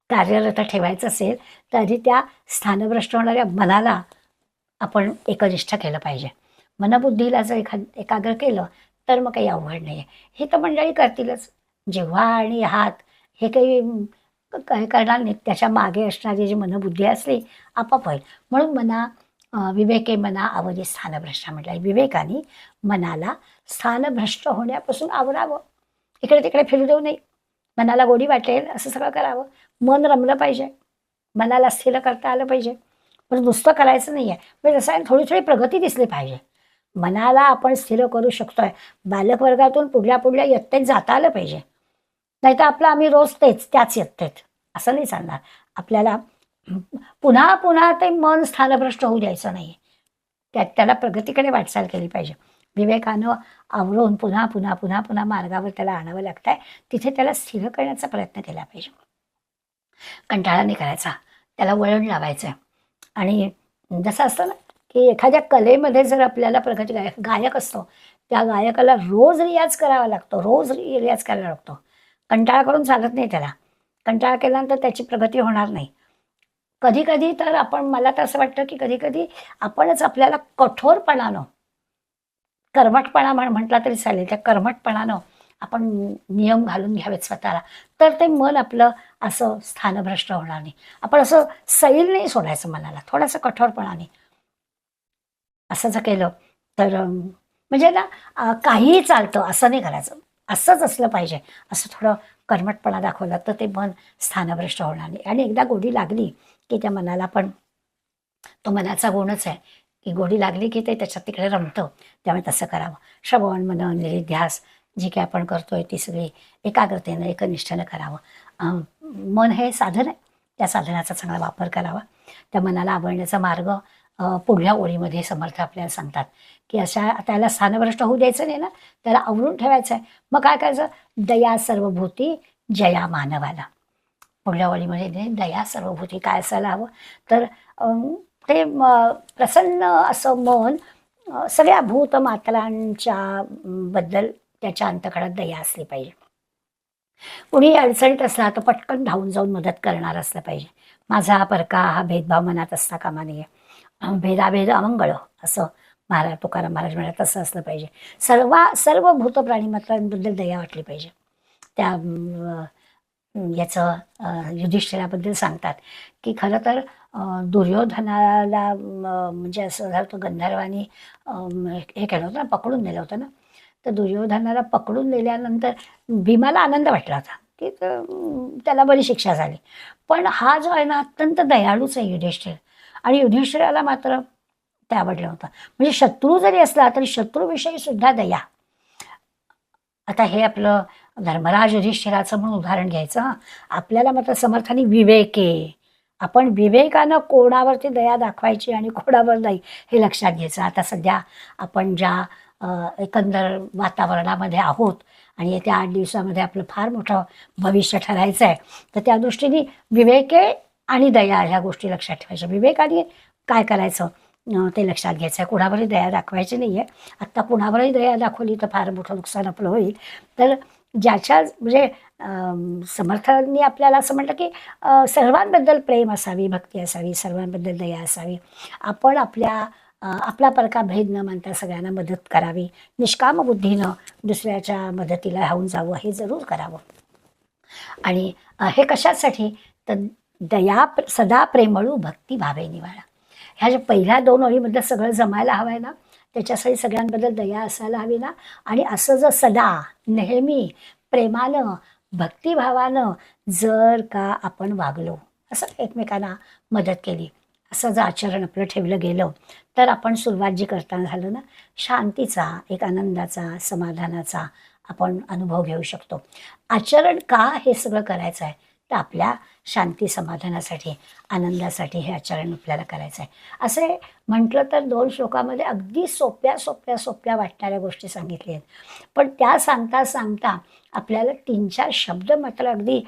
कार्यरत ठेवायचं असेल, तरी त्या स्थानभ्रष्ट होणाऱ्या मनाला आपण एकनिष्ठ केलं पाहिजे. मनबुद्धीला जर एकाग्र केलं तर मग काही अवघड नाही आहे. हे तर मंडळी करतीलच. जिव्हा आणि हात हे काही काही करणार नाहीत. त्याच्या मागे असणारी जी मनबुद्धी असली आपोआप होईल. म्हणून विवेके मना आवरी स्थानभ्रष्टा म्हटलं आहे. विवेकाने मनाला स्थानभ्रष्ट होण्यापासून आवरावं. इकडे तिकडे फिरू देऊ नये. मनाला गोडी वाटेल असं सगळं करावं. मन रमलं पाहिजे, मनाला स्थिर करता आलं पाहिजे. पण नुसतं करायचं नाही आहे. म्हणजे जसं थोडी थोडी प्रगती दिसली पाहिजे. मनाला आपण स्थिर करू शकतोय, बालक वर्गातून पुढल्या इयत्तेत जाता आलं पाहिजे. नाहीतर आपलं आम्ही रोज त्याच इयत्तेत असं नाही चालणार. आपल्याला पुन्हा पुन्हा ते मन स्थानभ्रष्ट होऊ द्यायचं नाही. त्याला प्रगतीकडे वाटचाल केली पाहिजे. विवेकानं आवरून पुन्हा पुन्हा पुन्हा पुन्हा मार्गावर त्याला आणावं लागतंय. तिथे त्याला स्थिर करण्याचा प्रयत्न केला पाहिजे. कंटाळा नाही करायचा, त्याला वळण लावायचं आहे. आणि जसं असतं ना की एखाद्या कलेमध्ये जर आपल्याला प्रगती गायक असतो, त्या गायकाला रोज रियाज करावा लागतो, रोज रियाज करायला लागतो. कंटाळा करून चालत नाही त्याला. कंटाळा केल्यानंतर त्याची प्रगती होणार नाही. कधी कधी तर मला तर असं वाटतं की कधी कधी आपणच आपल्याला कठोरपणानं, कर्मठपणा म्हटला तरी चालेल, त्या कर्मठपणानं आपण नियम घालून घ्यावेत स्वतःला. तर ते मन आपलं असं स्थानभ्रष्ट होणार नाही. आपण असं सैल नाही सोडायचं मनाला, थोडंसं कठोरपणाने असं जर केलं तर म्हणजे ना काहीही चालतं असं नाही करायचं. असंच असलं पाहिजे, असं थोडं कर्मठपणा दाखवला तर ते मन स्थानभ्रष्ट होणार नाही. आणि एकदा गोडी लागली की त्या मनाला पण, तो मनाचा गुणच आहे की गोडी लागली की ते त्याच्यात तिकडे रमतं. त्यामुळे तसं करावं. श्रवण, मनन, निधिध्यास जी काही आपण करतोय ती सगळी एकाग्रतेनं, एकनिष्ठेनं करावं. मन हे साधन आहे, त्या साधनाचा चांगला वापर करावा. त्या मनाला आवडण्याचा मार्ग पुढल्या ओळीमध्ये समर्थ आपल्याला सांगतात की अशा त्याला स्थानभ्रष्ट होऊ द्यायचं नाही ना, त्याला आवरून ठेवायचं आहे. मग काय करायचं? दया सर्वभूती जया मानवाला. पुढल्या वळीमध्ये दया सर्वभूती काय असायला हवं तर ते प्रसन्न असं मन सगळ्या भूतमात्रांच्या बद्दल त्याच्या अंतःकरणात दया असली पाहिजे. कुणी अडचणीत असला तर पटकन धावून जाऊन मदत करणार असलं पाहिजे. माझा हा परका हा भेदभाव मनात असता कामा नये. भेदाभेद अमंगळ असं महाराज तुकाराम महाराज म्हणतात, तसं असलं पाहिजे. सर्व भूत प्राणीमात्रांबद्दल दया वाटली पाहिजे. त्या याचं युधिष्ठिराबद्दल सांगतात की खरं तर दुर्योधनाला म्हणजे असं झालं, तो गंधर्वानी हे केलं होतं ना, पकडून नेलं होतं ना. तर दुर्योधनाला पकडून नेल्यानंतर भीमाला आनंद वाटला होता की त्याला बरी शिक्षा झाली. पण हा जो आहे ना, अत्यंत दयाळूच आहे युधिष्ठिर, आणि युधिष्ठिराला मात्र ते आवडलं होतं. म्हणजे शत्रू जरी असला तरी शत्रूविषयी सुद्धा दया. आता हे आपलं धर्मराज युधिष्ठिराचं म्हणून उदाहरण घ्यायचं. आपल्याला मात्र समर्थाने विवेक आहे, आपण विवेकानं कोणावरती दया दाखवायची आणि कोणावर नाही हे लक्षात घ्यायचं. आता सध्या आपण ज्या एकंदर वातावरणामध्ये आहोत आणि येत्या 8 दिवसामध्ये आपलं फार मोठं भविष्य ठरायचं आहे, तर त्या दृष्टीने विवेके आणि दया ह्या गोष्टी लक्षात ठेवायच्या. विवेकाने काय करायचं ते लक्षात घ्यायचं आहे. कुणावरही दया दाखवायची नाही आहे. आत्ता कुणावरही दया दाखवली तर फार मोठं नुकसान आपलं होईल. तर ज्याच्या म्हणजे समर्थांनी आपल्याला असं म्हटलं की सर्वांबद्दल प्रेम असावी, भक्ती असावी, सर्वांबद्दल दया असावी. आपण आपला परका भेद न मानता सगळ्यांना मदत करावी. निष्काम बुद्धीनं दुसऱ्याच्या मदतीला धावून जावं, हे जरूर करावं. आणि हे कशासाठी तर दया सदा प्रेमळू भक्ती भावे निवाळा. ह्या ज्या पहिल्या 2 ओळीमध्ये सगळं जमायला हवं आहे ना, त्याच्यासाठी सगळ्यांबद्दल दया असायला हवी ना. आणि असं जर सदा नेहमी प्रेमानं भक्तिभावानं जर का आपण वागलो, असं एकमेकांना मदत केली, असं जर आचरण आपलं ठेवलं गेलं, तर आपण सुरुवात जी करताना झालं ना, शांतीचा, एक आनंदाचा, समाधानाचा आपण अनुभव घेऊ शकतो. आचरण का हे सगळं करायचं आहे तर आपल्या शांती समाधानासाठी, आनंदासाठी हे आचरण आपल्याला करायचं आहे. असे म्हटलं तर 2 श्लोकामध्ये अगदी सोप्या वाटणाऱ्या गोष्टी सांगितल्या आहेत. पण त्या सांगता सांगता आपल्याला 3-4 शब्द मात्र अगदी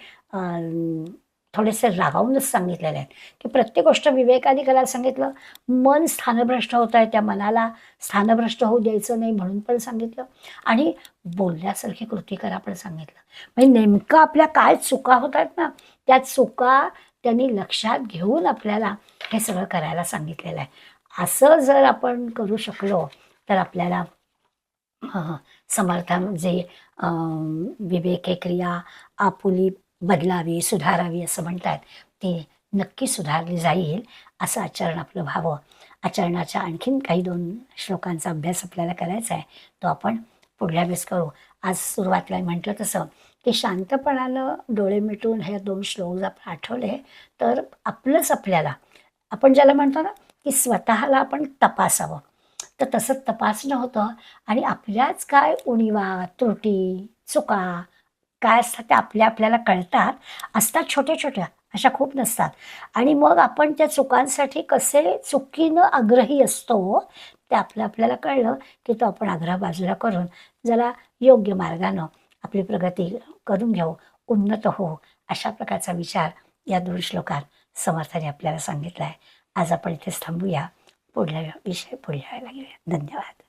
थोडेसे रागावूनच सांगितलेले आहेत की प्रत्येक गोष्ट विवेकाने करायला सांगितलं. मन स्थानभ्रष्ट होत आहे, त्या मनाला स्थानभ्रष्ट होऊ द्यायचं नाही म्हणून पण सांगितलं. आणि बोलण्यासारखी कृती करा पण सांगितलं. म्हणजे नेमकं आपल्या काय चुका होत आहेत ना, त्या चुका त्यांनी लक्षात घेऊन आपल्याला हे सगळं करायला सांगितलेलं आहे. असं जर आपण करू शकलो तर आपल्याला समर्थ जे विवेके क्रिया आपुली बदलावी, सुधारावी असं म्हणतात, ती नक्की सुधारली जाईल. असं आचरण आपलं व्हावं. आचरणाच्या आणखीन काही 2 श्लोकांचा अभ्यास आपल्याला करायचा आहे, तो आपण पुढल्या वेळेस करू. आज सुरुवातीला म्हटलं तसं की शांतपणानं डोळे मिटून हे 2 श्लोक जर आपण आठवले तर आपलंच आपल्याला, आपण ज्याला म्हणतो ना की स्वतःला आपण तपासावं, तर तसं तपासणं होतं. आणि आपल्याच काय उणिवा, त्रुटी, चुका काय असतात त्या आपल्याला कळतात. असतात छोट्या अशा खूप नसतात. आणि मग आपण त्या चुकांसाठी कसे चुकीनं आग्रही असतो ते आपल्याला कळलं की तो आपण आग्रह बाजूला करून जरा योग्य मार्गानं आपली प्रगती करून घेऊ, उन्नत होऊ, अशा प्रकारचा विचार या 2 श्लोकात समर्थाने आपल्याला सांगितला आहे. आज आपण इथेच थांबूया. पुढला विषय पुढल्या वेळेला घेऊया. धन्यवाद.